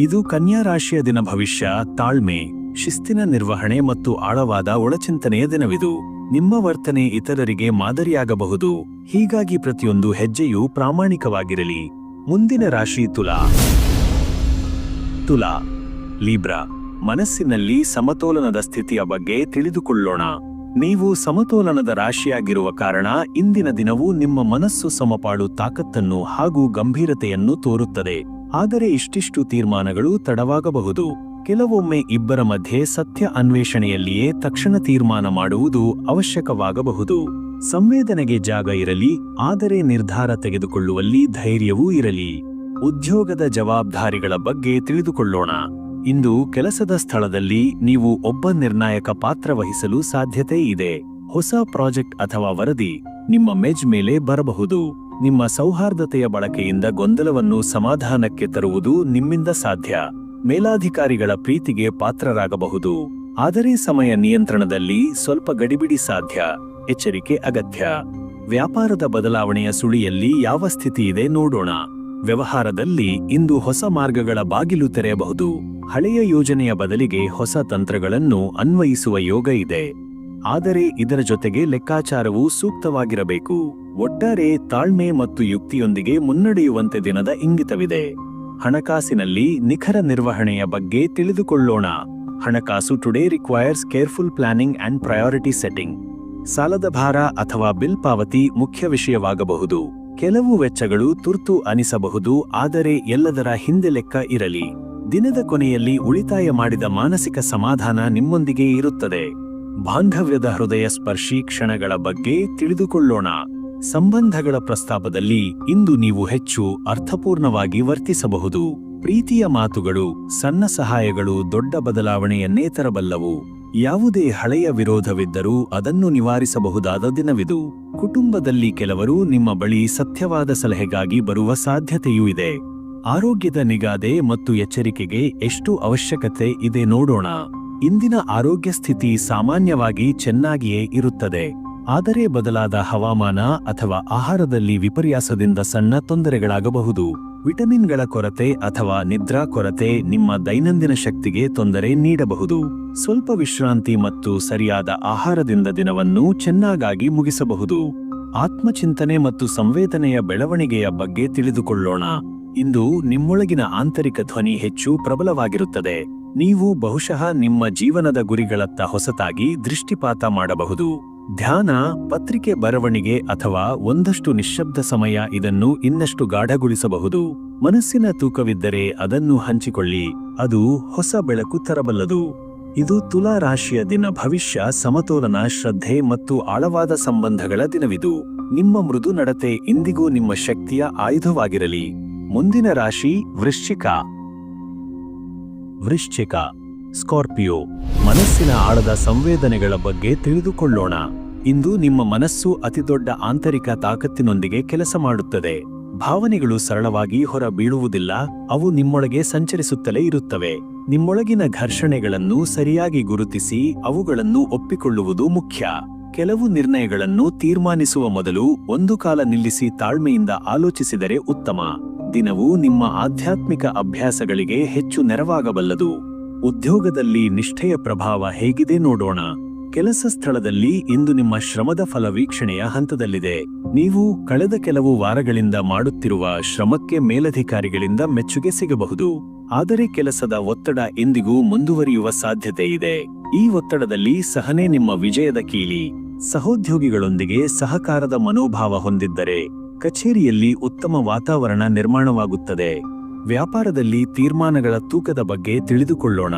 ಇದು ಕನ್ಯಾ ರಾಶಿಯ ದಿನ. ಭವಿಷ್ಯ, ತಾಳ್ಮೆ, ಶಿಸ್ತಿನ ನಿರ್ವಹಣೆ ಮತ್ತು ಆಳವಾದ ಒಳಚಿಂತನೆಯ ದಿನವಿದು. ನಿಮ್ಮ ವರ್ತನೆ ಇತರರಿಗೆ ಮಾದರಿಯಾಗಬಹುದು, ಹೀಗಾಗಿ ಪ್ರತಿಯೊಂದು ಹೆಜ್ಜೆಯೂ ಪ್ರಾಮಾಣಿಕವಾಗಿರಲಿ. ಮುಂದಿನ ರಾಶಿ ತುಲಾ. ತುಲಾ, ಲೀಬ್ರಾ. ಮನಸ್ಸಿನಲ್ಲಿ ಸಮತೋಲನದ ಸ್ಥಿತಿಯ ಬಗ್ಗೆ ತಿಳಿದುಕೊಳ್ಳೋಣ. ನೀವು ಸಮತೋಲನದ ರಾಶಿಯಾಗಿರುವ ಕಾರಣ ಇಂದಿನ ದಿನವೂ ನಿಮ್ಮ ಮನಸ್ಸು ಸಮಪಾಡು ತಾಕತ್ತನ್ನು ಹಾಗೂ ಗಂಭೀರತೆಯನ್ನು ತೋರುತ್ತದೆ. ಆದರೆ ಇಷ್ಟಿಷ್ಟು ತೀರ್ಮಾನಗಳು ತಡವಾಗಬಹುದು. ಕೆಲವೊಮ್ಮೆ ಇಬ್ಬರ ಮಧ್ಯೆ ಸತ್ಯ ಅನ್ವೇಷಣೆಯಲ್ಲಿಯೇ ತಕ್ಷಣ ತೀರ್ಮಾನ ಮಾಡುವುದು ಅವಶ್ಯಕವಾಗಬಹುದು. ಸಂವೇದನೆಗೆ ಜಾಗ ಇರಲಿ, ಆದರೆ ನಿರ್ಧಾರ ತೆಗೆದುಕೊಳ್ಳುವಲ್ಲಿ ಧೈರ್ಯವೂ ಇರಲಿ. ಉದ್ಯೋಗದ ಜವಾಬ್ದಾರಿಗಳ ಬಗ್ಗೆ ತಿಳಿದುಕೊಳ್ಳೋಣ. ಇಂದು ಕೆಲಸದ ಸ್ಥಳದಲ್ಲಿ ನೀವು ಒಬ್ಬ ನಿರ್ಣಾಯಕ ಪಾತ್ರ ವಹಿಸಲು ಸಾಧ್ಯತೆ ಇದೆ. ಹೊಸ ಪ್ರಾಜೆಕ್ಟ್ ಅಥವಾ ವರದಿ ನಿಮ್ಮ ಮೆಜ್ ಮೇಲೆ ಬರಬಹುದು. ನಿಮ್ಮ ಸೌಹಾರ್ದತೆಯ ಬಳಕೆಯಿಂದ ಗೊಂದಲವನ್ನು ಸಮಾಧಾನಕ್ಕೆ ತರುವುದು ನಿಮ್ಮಿಂದ ಸಾಧ್ಯ. ಮೇಲಾಧಿಕಾರಿಗಳ ಪ್ರೀತಿಗೆ ಪಾತ್ರರಾಗಬಹುದು, ಆದರೆ ಸಮಯ ನಿಯಂತ್ರಣದಲ್ಲಿ ಸ್ವಲ್ಪ ಗಡಿಬಿಡಿ ಸಾಧ್ಯ. ಎಚ್ಚರಿಕೆ ಅಗತ್ಯ. ವ್ಯಾಪಾರದ ಬದಲಾವಣೆಯ ಸುಳಿಯಲ್ಲಿ ಯಾವ ಸ್ಥಿತಿ ಇದೆ ನೋಡೋಣ. ವ್ಯವಹಾರದಲ್ಲಿ ಇಂದು ಹೊಸ ಮಾರ್ಗಗಳ ಬಾಗಿಲು ತೆರೆಯಬಹುದು. ಹಳೆಯ ಯೋಜನೆಯ ಬದಲಿಗೆ ಹೊಸ ತಂತ್ರಗಳನ್ನು ಅನ್ವಯಿಸುವ ಯೋಗ ಇದೆ, ಆದರೆ ಇದರ ಜೊತೆಗೆ ಲೆಕ್ಕಾಚಾರವೂ ಸೂಕ್ತವಾಗಿರಬೇಕು. ಒಟ್ಟಾರೆ ತಾಳ್ಮೆ ಮತ್ತು ಯುಕ್ತಿಯೊಂದಿಗೆ ಮುನ್ನಡೆಯುವಂತೆ ದಿನದ ಇಂಗಿತವಿದೆ. ಹಣಕಾಸಿನಲ್ಲಿ ನಿಖರ ನಿರ್ವಹಣೆಯ ಬಗ್ಗೆ ತಿಳಿದುಕೊಳ್ಳೋಣ. ಹಣಕಾಸು today requires careful planning and priority setting. ಸಾಲದ ಭಾರ ಅಥವಾ ಬಿಲ್ ಪಾವತಿ ಮುಖ್ಯ ವಿಷಯವಾಗಬಹುದು. ಕೆಲವು ವೆಚ್ಚಗಳು ತುರ್ತು ಅನಿಸಬಹುದು, ಆದರೆ ಎಲ್ಲದರ ಹಿಂದೆ ಲೆಕ್ಕ ಇರಲಿ. ದಿನದ ಕೊನೆಯಲ್ಲಿ ಉಳಿತಾಯ ಮಾಡಿದ ಮಾನಸಿಕ ಸಮಾಧಾನ ನಿಮ್ಮೊಂದಿಗೆ ಇರುತ್ತದೆ. ಬಾಂಧವ್ಯದ ಹೃದಯ ಸ್ಪರ್ಶಿ ಕ್ಷಣಗಳ ಬಗ್ಗೆ ತಿಳಿದುಕೊಳ್ಳೋಣ. ಸಂಬಂಧಗಳ ಪ್ರಸ್ತಾಪದಲ್ಲಿ ಇಂದು ನೀವು ಹೆಚ್ಚು ಅರ್ಥಪೂರ್ಣವಾಗಿ ವರ್ತಿಸಬಹುದು. ಪ್ರೀತಿಯ ಮಾತುಗಳು, ಸಣ್ಣ ಸಹಾಯಗಳು ದೊಡ್ಡ ಬದಲಾವಣೆಯನ್ನೇ ತರಬಲ್ಲವು. ಯಾವುದೇ ಹಳೆಯ ವಿರೋಧವಿದ್ದರೂ ಅದನ್ನು ನಿವಾರಿಸಬಹುದಾದ ದಿನವಿದು. ಕುಟುಂಬದಲ್ಲಿ ಕೆಲವರು ನಿಮ್ಮ ಬಳಿ ಸತ್ಯವಾದ ಸಲಹೆಗಾಗಿ ಬರುವ ಸಾಧ್ಯತೆಯೂ ಇದೆ. ಆರೋಗ್ಯದ ನಿಗಾದೆ ಮತ್ತು ಎಚ್ಚರಿಕೆಗೆ ಎಷ್ಟು ಅವಶ್ಯಕತೆ ಇದೆ ನೋಡೋಣ. ಇಂದಿನ ಆರೋಗ್ಯ ಸ್ಥಿತಿ ಸಾಮಾನ್ಯವಾಗಿ ಚೆನ್ನಾಗಿಯೇ ಇರುತ್ತದೆ, ಆದರೆ ಬದಲಾದ ಹವಾಮಾನ ಅಥವಾ ಆಹಾರದಲ್ಲಿ ವಿಪರ್ಯಾಸದಿಂದ ಸಣ್ಣ ತೊಂದರೆಗಳಾಗಬಹುದು. ವಿಟಮಿನ್ಗಳ ಕೊರತೆ ಅಥವಾ ನಿದ್ರಾ ಕೊರತೆ ನಿಮ್ಮ ದೈನಂದಿನ ಶಕ್ತಿಗೆ ತೊಂದರೆ ನೀಡಬಹುದು. ಸ್ವಲ್ಪ ವಿಶ್ರಾಂತಿ ಮತ್ತು ಸರಿಯಾದ ಆಹಾರದಿಂದ ದಿನವನ್ನು ಚೆನ್ನಾಗಿ ಮುಗಿಸಬಹುದು. ಆತ್ಮಚಿಂತನೆ ಮತ್ತು ಸಂವೇದನೆಯ ಬೆಳವಣಿಗೆಯ ಬಗ್ಗೆ ತಿಳಿದುಕೊಳ್ಳೋಣ. ಇಂದು ನಿಮ್ಮೊಳಗಿನ ಆಂತರಿಕ ಧ್ವನಿ ಹೆಚ್ಚು ಪ್ರಬಲವಾಗಿರುತ್ತದೆ. ನೀವು ಬಹುಶಃ ನಿಮ್ಮ ಜೀವನದ ಗುರಿಗಳತ್ತ ಹೊಸತಾಗಿ ದೃಷ್ಟಿಪಾತ ಮಾಡಬಹುದು. ಧ್ಯಾನ, ಪತ್ರಿಕೆ ಬರವಣಿಗೆ ಅಥವಾ ಒಂದಷ್ಟು ನಿಶ್ಶಬ್ದ ಸಮಯ ಇದನ್ನು ಇನ್ನಷ್ಟು ಗಾಢಗೊಳಿಸಬಹುದು. ಮನಸ್ಸಿನ ತೂಕವಿದ್ದರೆ ಅದನ್ನು ಹಂಚಿಕೊಳ್ಳಿ, ಅದು ಹೊಸ ಬೆಳಕು ತರಬಲ್ಲದು. ಇದು ತುಲಾ ರಾಶಿಯ ದಿನ. ಭವಿಷ್ಯ, ಸಮತೋಲನ, ಶ್ರದ್ಧೆ ಮತ್ತು ಆಳವಾದ ಸಂಬಂಧಗಳ ದಿನವಿದು. ನಿಮ್ಮ ಮೃದು ನಡತೆ ಇಂದಿಗೂ ನಿಮ್ಮ ಶಕ್ತಿಯ ಆಯುಧವಾಗಿರಲಿ. ಮುಂದಿನ ರಾಶಿ ವೃಶ್ಚಿಕ. ಸ್ಕಾರ್ಪಿಯೋ. ಮನಸ್ಸಿನ ಆಳದ ಸಂವೇದನೆಗಳ ಬಗ್ಗೆ ತಿಳಿದುಕೊಳ್ಳೋಣ. ಇಂದು ನಿಮ್ಮ ಮನಸ್ಸು ಅತಿದೊಡ್ಡ ಆಂತರಿಕ ತಾಕತ್ತಿನೊಂದಿಗೆ ಕೆಲಸ ಮಾಡುತ್ತದೆ. ಭಾವನೆಗಳು ಸರಳವಾಗಿ ಹೊರ ಬೀಳುವುದಿಲ್ಲ, ಅವು ನಿಮ್ಮೊಳಗೆ ಸಂಚರಿಸುತ್ತಲೇ ಇರುತ್ತವೆ. ನಿಮ್ಮೊಳಗಿನ ಘರ್ಷಣೆಗಳನ್ನು ಸರಿಯಾಗಿ ಗುರುತಿಸಿ ಅವುಗಳನ್ನು ಒಪ್ಪಿಕೊಳ್ಳುವುದು ಮುಖ್ಯ. ಕೆಲವು ನಿರ್ಣಯಗಳನ್ನು ತೀರ್ಮಾನಿಸುವ ಮೊದಲು ಒಂದು ಕಾಲ ನಿಲ್ಲಿಸಿ ತಾಳ್ಮೆಯಿಂದ ಆಲೋಚಿಸಿದರೆ ಉತ್ತಮ. ದಿನವು ನಿಮ್ಮ ಆಧ್ಯಾತ್ಮಿಕ ಅಭ್ಯಾಸಗಳಿಗೆ ಹೆಚ್ಚು ನೆರವಾಗಬಲ್ಲದು. ಉದ್ಯೋಗದಲ್ಲಿ ನಿಷ್ಠೆಯ ಪ್ರಭಾವ ಹೇಗಿದೆ ನೋಡೋಣ. ಕೆಲಸ ಸ್ಥಳದಲ್ಲಿ ಇಂದು ನಿಮ್ಮ ಶ್ರಮದ ಫಲ ವೀಕ್ಷಣೆಯ ಹಂತದಲ್ಲಿದೆ. ನೀವು ಕಳೆದ ಕೆಲವು ವಾರಗಳಿಂದ ಮಾಡುತ್ತಿರುವ ಶ್ರಮಕ್ಕೆ ಮೇಲಧಿಕಾರಿಗಳಿಂದ ಮೆಚ್ಚುಗೆ ಸಿಗಬಹುದು, ಆದರೆ ಕೆಲಸದ ಒತ್ತಡ ಎಂದಿಗೂ ಮುಂದುವರಿಯುವ ಸಾಧ್ಯತೆ ಇದೆ. ಈ ಒತ್ತಡದಲ್ಲಿ ಸಹನೆ ನಿಮ್ಮ ವಿಜಯದ ಕೀಲಿ. ಸಹೋದ್ಯೋಗಿಗಳೊಂದಿಗೆ ಸಹಕಾರದ ಮನೋಭಾವ ಹೊಂದಿದ್ದರೆ ಕಚೇರಿಯಲ್ಲಿ ಉತ್ತಮ ವಾತಾವರಣ ನಿರ್ಮಾಣವಾಗುತ್ತದೆ. ವ್ಯಾಪಾರದಲ್ಲಿ ತೀರ್ಮಾನಗಳ ತೂಕದ ಬಗ್ಗೆ ತಿಳಿದುಕೊಳ್ಳೋಣ.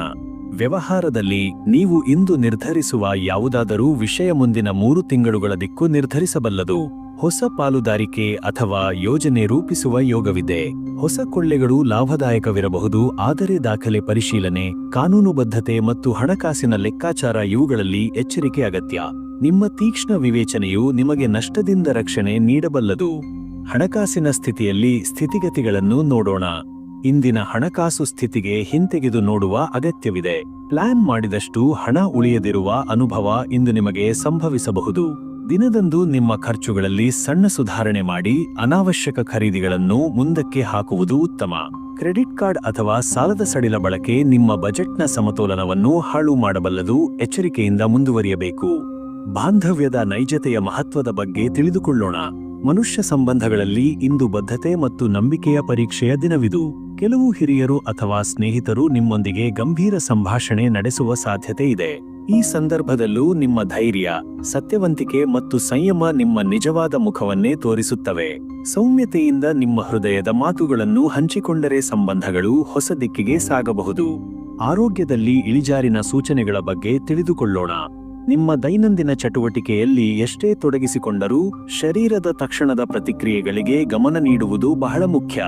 ವ್ಯವಹಾರದಲ್ಲಿ ನೀವು ಇಂದು ನಿರ್ಧರಿಸುವ ಯಾವುದಾದರೂ ವಿಷಯ ಮುಂದಿನ 3 ತಿಂಗಳುಗಳ ದಿಕ್ಕು ನಿರ್ಧರಿಸಬಲ್ಲದು. ಹೊಸ ಪಾಲುದಾರಿಕೆ ಅಥವಾ ಯೋಜನೆ ರೂಪಿಸುವ ಯೋಗವಿದೆ. ಹೊಸ ಕೊಳ್ಳೆಗಳು ಲಾಭದಾಯಕವಿರಬಹುದು, ಆದರೆ ದಾಖಲೆ ಪರಿಶೀಲನೆ, ಕಾನೂನುಬದ್ಧತೆ ಮತ್ತು ಹಣಕಾಸಿನ ಲೆಕ್ಕಾಚಾರ ಇವುಗಳಲ್ಲಿ ಎಚ್ಚರಿಕೆ ಅಗತ್ಯ. ನಿಮ್ಮ ತೀಕ್ಷ್ಣ ವಿವೇಚನೆಯು ನಿಮಗೆ ನಷ್ಟದಿಂದ ರಕ್ಷಣೆ ನೀಡಬಲ್ಲದು. ಹಣಕಾಸಿನ ಸ್ಥಿತಿಯಲ್ಲಿ ಸ್ಥಿತಿಗತಿಗಳನ್ನು ನೋಡೋಣ. ಇಂದಿನ ಹಣಕಾಸು ಸ್ಥಿತಿಗೆ ಹಿಂತೆಗೆದು ನೋಡುವ ಅಗತ್ಯವಿದೆ. ಪ್ಲಾನ್ ಮಾಡಿದಷ್ಟು ಹಣ ಉಳಿಯದಿರುವ ಅನುಭವ ಇಂದು ನಿಮಗೆ ಸಂಭವಿಸಬಹುದು. ದಿನದಂದು ನಿಮ್ಮ ಖರ್ಚುಗಳಲ್ಲಿ ಸಣ್ಣ ಸುಧಾರಣೆ ಮಾಡಿ ಅನಾವಶ್ಯಕ ಖರೀದಿಗಳನ್ನು ಮುಂದಕ್ಕೆ ಹಾಕುವುದು ಉತ್ತಮ. ಕ್ರೆಡಿಟ್ ಕಾರ್ಡ್ ಅಥವಾ ಸಾಲದ ಸಡಿಲ ಬಳಕೆ ನಿಮ್ಮ ಬಜೆಟ್ನ ಸಮತೋಲನವನ್ನು ಹಾಳು ಮಾಡಬಲ್ಲದು. ಎಚ್ಚರಿಕೆಯಿಂದ ಮುಂದುವರಿಯಬೇಕು. ಬಾಂಧವ್ಯದ ನೈಜತೆಯ ಮಹತ್ವದ ಬಗ್ಗೆ ತಿಳಿದುಕೊಳ್ಳೋಣ. ಮನುಷ್ಯ ಸಂಬಂಧಗಳಲ್ಲಿ ಇಂದು ಬದ್ಧತೆ ಮತ್ತು ನಂಬಿಕೆಯ ಪರೀಕ್ಷೆಯ ದಿನವಿದು. ಕೆಲವು ಹಿರಿಯರು ಅಥವಾ ಸ್ನೇಹಿತರು ನಿಮ್ಮೊಂದಿಗೆ ಗಂಭೀರ ಸಂಭಾಷಣೆ ನಡೆಸುವ ಸಾಧ್ಯತೆ ಇದೆ. ಈ ಸಂದರ್ಭದಲ್ಲೂ ನಿಮ್ಮ ಧೈರ್ಯ, ಸತ್ಯವಂತಿಕೆ ಮತ್ತು ಸಂಯಮ ನಿಮ್ಮ ನಿಜವಾದ ಮುಖವನ್ನೇ ತೋರಿಸುತ್ತವೆ. ಸೌಮ್ಯತೆಯಿಂದ ನಿಮ್ಮ ಹೃದಯದ ಮಾತುಗಳನ್ನು ಹಂಚಿಕೊಂಡರೆ ಸಂಬಂಧಗಳು ಹೊಸ ದಿಕ್ಕಿಗೆ ಸಾಗಬಹುದು. ಆರೋಗ್ಯದಲ್ಲಿ ಇಳಿಜಾರಿನ ಸೂಚನೆಗಳ ಬಗ್ಗೆ ತಿಳಿದುಕೊಳ್ಳೋಣ. ನಿಮ್ಮ ದೈನಂದಿನ ಚಟುವಟಿಕೆಯಲ್ಲಿ ಎಷ್ಟೇ ತೊಡಗಿಸಿಕೊಂಡರೂ ಶರೀರದ ತಕ್ಷಣದ ಪ್ರತಿಕ್ರಿಯೆಗಳಿಗೆ ಗಮನ ನೀಡುವುದು ಬಹಳ ಮುಖ್ಯ.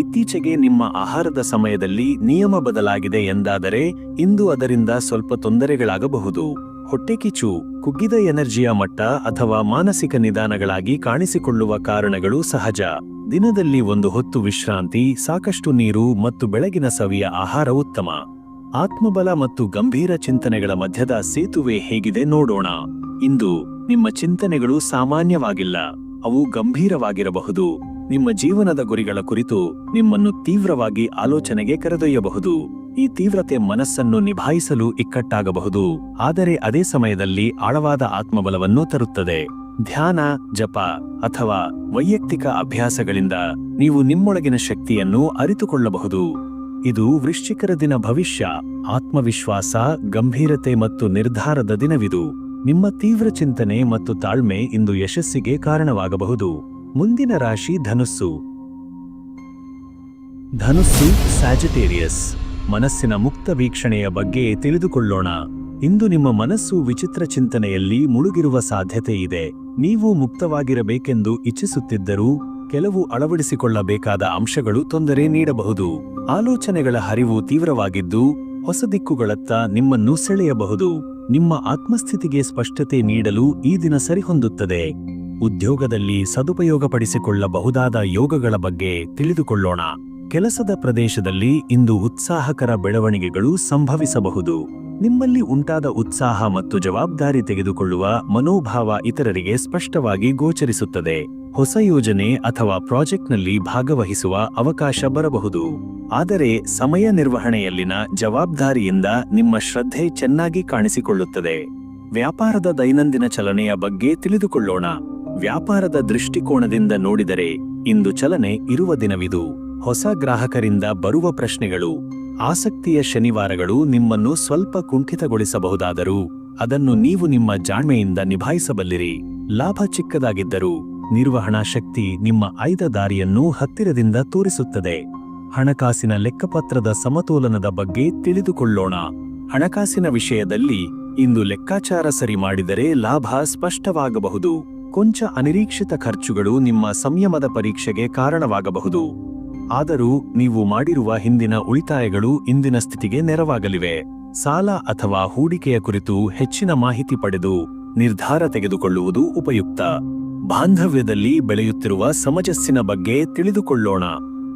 ಇತ್ತೀಚೆಗೆ ನಿಮ್ಮ ಆಹಾರದ ಸಮಯದಲ್ಲಿ ನಿಯಮ ಬದಲಾಗಿದೆ ಎಂದಾದರೆ ಇಂದು ಅದರಿಂದ ಸ್ವಲ್ಪ ತೊಂದರೆಗಳಾಗಬಹುದು. ಹೊಟ್ಟೆಕಿಚ್ಚು, ಕುಗ್ಗಿದ ಎನರ್ಜಿಯ ಮಟ್ಟ ಅಥವಾ ಮಾನಸಿಕ ನಿಧಾನಗಳಾಗಿ ಕಾಣಿಸಿಕೊಳ್ಳುವ ಕಾರಣಗಳು ಸಹಜ. ದಿನದಲ್ಲಿ ಒಂದು ಹೊತ್ತು ವಿಶ್ರಾಂತಿ, ಸಾಕಷ್ಟು ನೀರು ಮತ್ತು ಬೆಳಗಿನ ಸವಿಯ ಆಹಾರ ಉತ್ತಮ. ಆತ್ಮಬಲ ಮತ್ತು ಗಂಭೀರ ಚಿಂತನೆಗಳ ಮಧ್ಯದ ಸೇತುವೆ ಹೇಗಿದೆ ನೋಡೋಣ. ಇಂದು ನಿಮ್ಮ ಚಿಂತನೆಗಳು ಸಾಮಾನ್ಯವಾಗಿಲ್ಲ, ಅವು ಗಂಭೀರವಾಗಿರಬಹುದು. ನಿಮ್ಮ ಜೀವನದ ಗುರಿಗಳ ಕುರಿತು ನಿಮ್ಮನ್ನು ತೀವ್ರವಾಗಿ ಆಲೋಚನೆಗೆ ಕರೆದೊಯ್ಯಬಹುದು. ಈ ತೀವ್ರತೆ ಮನಸ್ಸನ್ನು ನಿಭಾಯಿಸಲು ಇಕ್ಕಟ್ಟಾಗಬಹುದು, ಆದರೆ ಅದೇ ಸಮಯದಲ್ಲಿ ಆಳವಾದ ಆತ್ಮಬಲವನ್ನು ತರುತ್ತದೆ. ಧ್ಯಾನ, ಜಪ ಅಥವಾ ವೈಯಕ್ತಿಕ ಅಭ್ಯಾಸಗಳಿಂದ ನೀವು ನಿಮ್ಮೊಳಗಿನ ಶಕ್ತಿಯನ್ನು ಅರಿತುಕೊಳ್ಳಬಹುದು. ಇದು ವೃಶ್ಚಿಕರ ದಿನ. ಭವಿಷ್ಯ, ಆತ್ಮವಿಶ್ವಾಸ, ಗಂಭೀರತೆ ಮತ್ತು ನಿರ್ಧಾರದ ದಿನವಿದು. ನಿಮ್ಮ ತೀವ್ರ ಚಿಂತನೆ ಮತ್ತು ತಾಳ್ಮೆ ಇಂದು ಯಶಸ್ಸಿಗೆ ಕಾರಣವಾಗಬಹುದು. ಮುಂದಿನ ರಾಶಿ ಧನುಸ್ಸು. ಧನುಸ್ಸು ಸ್ಯಾಜಿಟೇರಿಯಸ್. ಮನಸ್ಸಿನ ಮುಕ್ತ ವೀಕ್ಷಣೆಯ ಬಗ್ಗೆ ತಿಳಿದುಕೊಳ್ಳೋಣ. ಇಂದು ನಿಮ್ಮ ಮನಸ್ಸು ವಿಚಿತ್ರ ಚಿಂತನೆಯಲ್ಲಿ ಮುಳುಗಿರುವ ಸಾಧ್ಯತೆ ಇದೆ. ನೀವು ಮುಕ್ತವಾಗಿರಬೇಕೆಂದು ಇಚ್ಛಿಸುತ್ತಿದ್ದರೂ ಕೆಲವು ಅಳವಡಿಸಿಕೊಳ್ಳಬೇಕಾದ ಅಂಶಗಳು ತೊಂದರೆ ನೀಡಬಹುದು. ಆಲೋಚನೆಗಳ ಹರಿವು ತೀವ್ರವಾಗಿದ್ದು ಹೊಸ ದಿಕ್ಕುಗಳತ್ತ ನಿಮ್ಮನ್ನು ಸೆಳೆಯಬಹುದು. ನಿಮ್ಮ ಆತ್ಮಸ್ಥಿತಿಗೆ ಸ್ಪಷ್ಟತೆ ನೀಡಲು ಈ ದಿನ ಸರಿಹೊಂದುತ್ತದೆ. ಉದ್ಯೋಗದಲ್ಲಿ ಸದುಪಯೋಗಪಡಿಸಿಕೊಳ್ಳಬಹುದಾದ ಯೋಗಗಳ ಬಗ್ಗೆ ತಿಳಿದುಕೊಳ್ಳೋಣ. ಕೆಲಸದ ಪ್ರದೇಶದಲ್ಲಿ ಇಂದು ಉತ್ಸಾಹಕರ ಬೆಳವಣಿಗೆಗಳು ಸಂಭವಿಸಬಹುದು. ನಿಮ್ಮಲ್ಲಿ ಉಂಟಾದ ಉತ್ಸಾಹ ಮತ್ತು ಜವಾಬ್ದಾರಿ ತೆಗೆದುಕೊಳ್ಳುವ ಮನೋಭಾವ ಇತರರಿಗೆ ಸ್ಪಷ್ಟವಾಗಿ ಗೋಚರಿಸುತ್ತದೆ. ಹೊಸ ಯೋಜನೆ ಅಥವಾ ಪ್ರಾಜೆಕ್ಟ್ನಲ್ಲಿ ಭಾಗವಹಿಸುವ ಅವಕಾಶ ಬರಬಹುದು. ಆದರೆ ಸಮಯ ನಿರ್ವಹಣೆಯಲ್ಲಿನ ಜವಾಬ್ದಾರಿಯಿಂದ ನಿಮ್ಮ ಶ್ರದ್ಧೆ ಚೆನ್ನಾಗಿ ಕಾಣಿಸಿಕೊಳ್ಳುತ್ತದೆ. ವ್ಯಾಪಾರದ ದೈನಂದಿನ ಚಲನೆಯ ಬಗ್ಗೆ ತಿಳಿದುಕೊಳ್ಳೋಣ. ವ್ಯಾಪಾರದ ದೃಷ್ಟಿಕೋನದಿಂದ ನೋಡಿದರೆ ಇಂದು ಚಲನೆ ಇರುವ ದಿನವಿದು. ಹೊಸ ಗ್ರಾಹಕರಿಂದ ಬರುವ ಪ್ರಶ್ನೆಗಳು, ಆಸಕ್ತಿಯ ಶನಿವಾರಗಳು ನಿಮ್ಮನ್ನು ಸ್ವಲ್ಪ ಕುಂಠಿತಗೊಳಿಸಬಹುದಾದರೂ ಅದನ್ನು ನೀವು ನಿಮ್ಮ ಜಾಣ್ಮೆಯಿಂದ ನಿಭಾಯಿಸಬಲ್ಲಿರಿ. ಲಾಭ ಚಿಕ್ಕದಾಗಿದ್ದರೂ ನಿರ್ವಹಣಾ ಶಕ್ತಿ ನಿಮ್ಮ ಆಯ್ದ ದಾರಿಯನ್ನು ಹತ್ತಿರದಿಂದ ತೋರಿಸುತ್ತದೆ. ಹಣಕಾಸಿನ ಲೆಕ್ಕಪತ್ರದ ಸಮತೋಲನದ ಬಗ್ಗೆ ತಿಳಿದುಕೊಳ್ಳೋಣ. ಹಣಕಾಸಿನ ವಿಷಯದಲ್ಲಿ ಇಂದು ಲೆಕ್ಕಾಚಾರ ಸರಿ ಮಾಡಿದರೆ ಲಾಭ ಸ್ಪಷ್ಟವಾಗಬಹುದು. ಕೊಂಚ ಅನಿರೀಕ್ಷಿತ ಖರ್ಚುಗಳು ನಿಮ್ಮ ಸಂಯಮದ ಪರೀಕ್ಷೆಗೆ ಕಾರಣವಾಗಬಹುದು. ಆದರೂ ನೀವು ಮಾಡಿರುವ ಹಿಂದಿನ ಉಳಿತಾಯಗಳು ಇಂದಿನ ಸ್ಥಿತಿಗೆ ನೆರವಾಗಲಿವೆ. ಸಾಲ ಅಥವಾ ಹೂಡಿಕೆಯ ಕುರಿತು ಹೆಚ್ಚಿನ ಮಾಹಿತಿ ಪಡೆದು ನಿರ್ಧಾರ ತೆಗೆದುಕೊಳ್ಳುವುದು ಉಪಯುಕ್ತ. ಬಾಂಧವ್ಯದಲ್ಲಿ ಬೆಳೆಯುತ್ತಿರುವ ಸಮಂಜಸ್ಸಿನ ಬಗ್ಗೆ ತಿಳಿದುಕೊಳ್ಳೋಣ.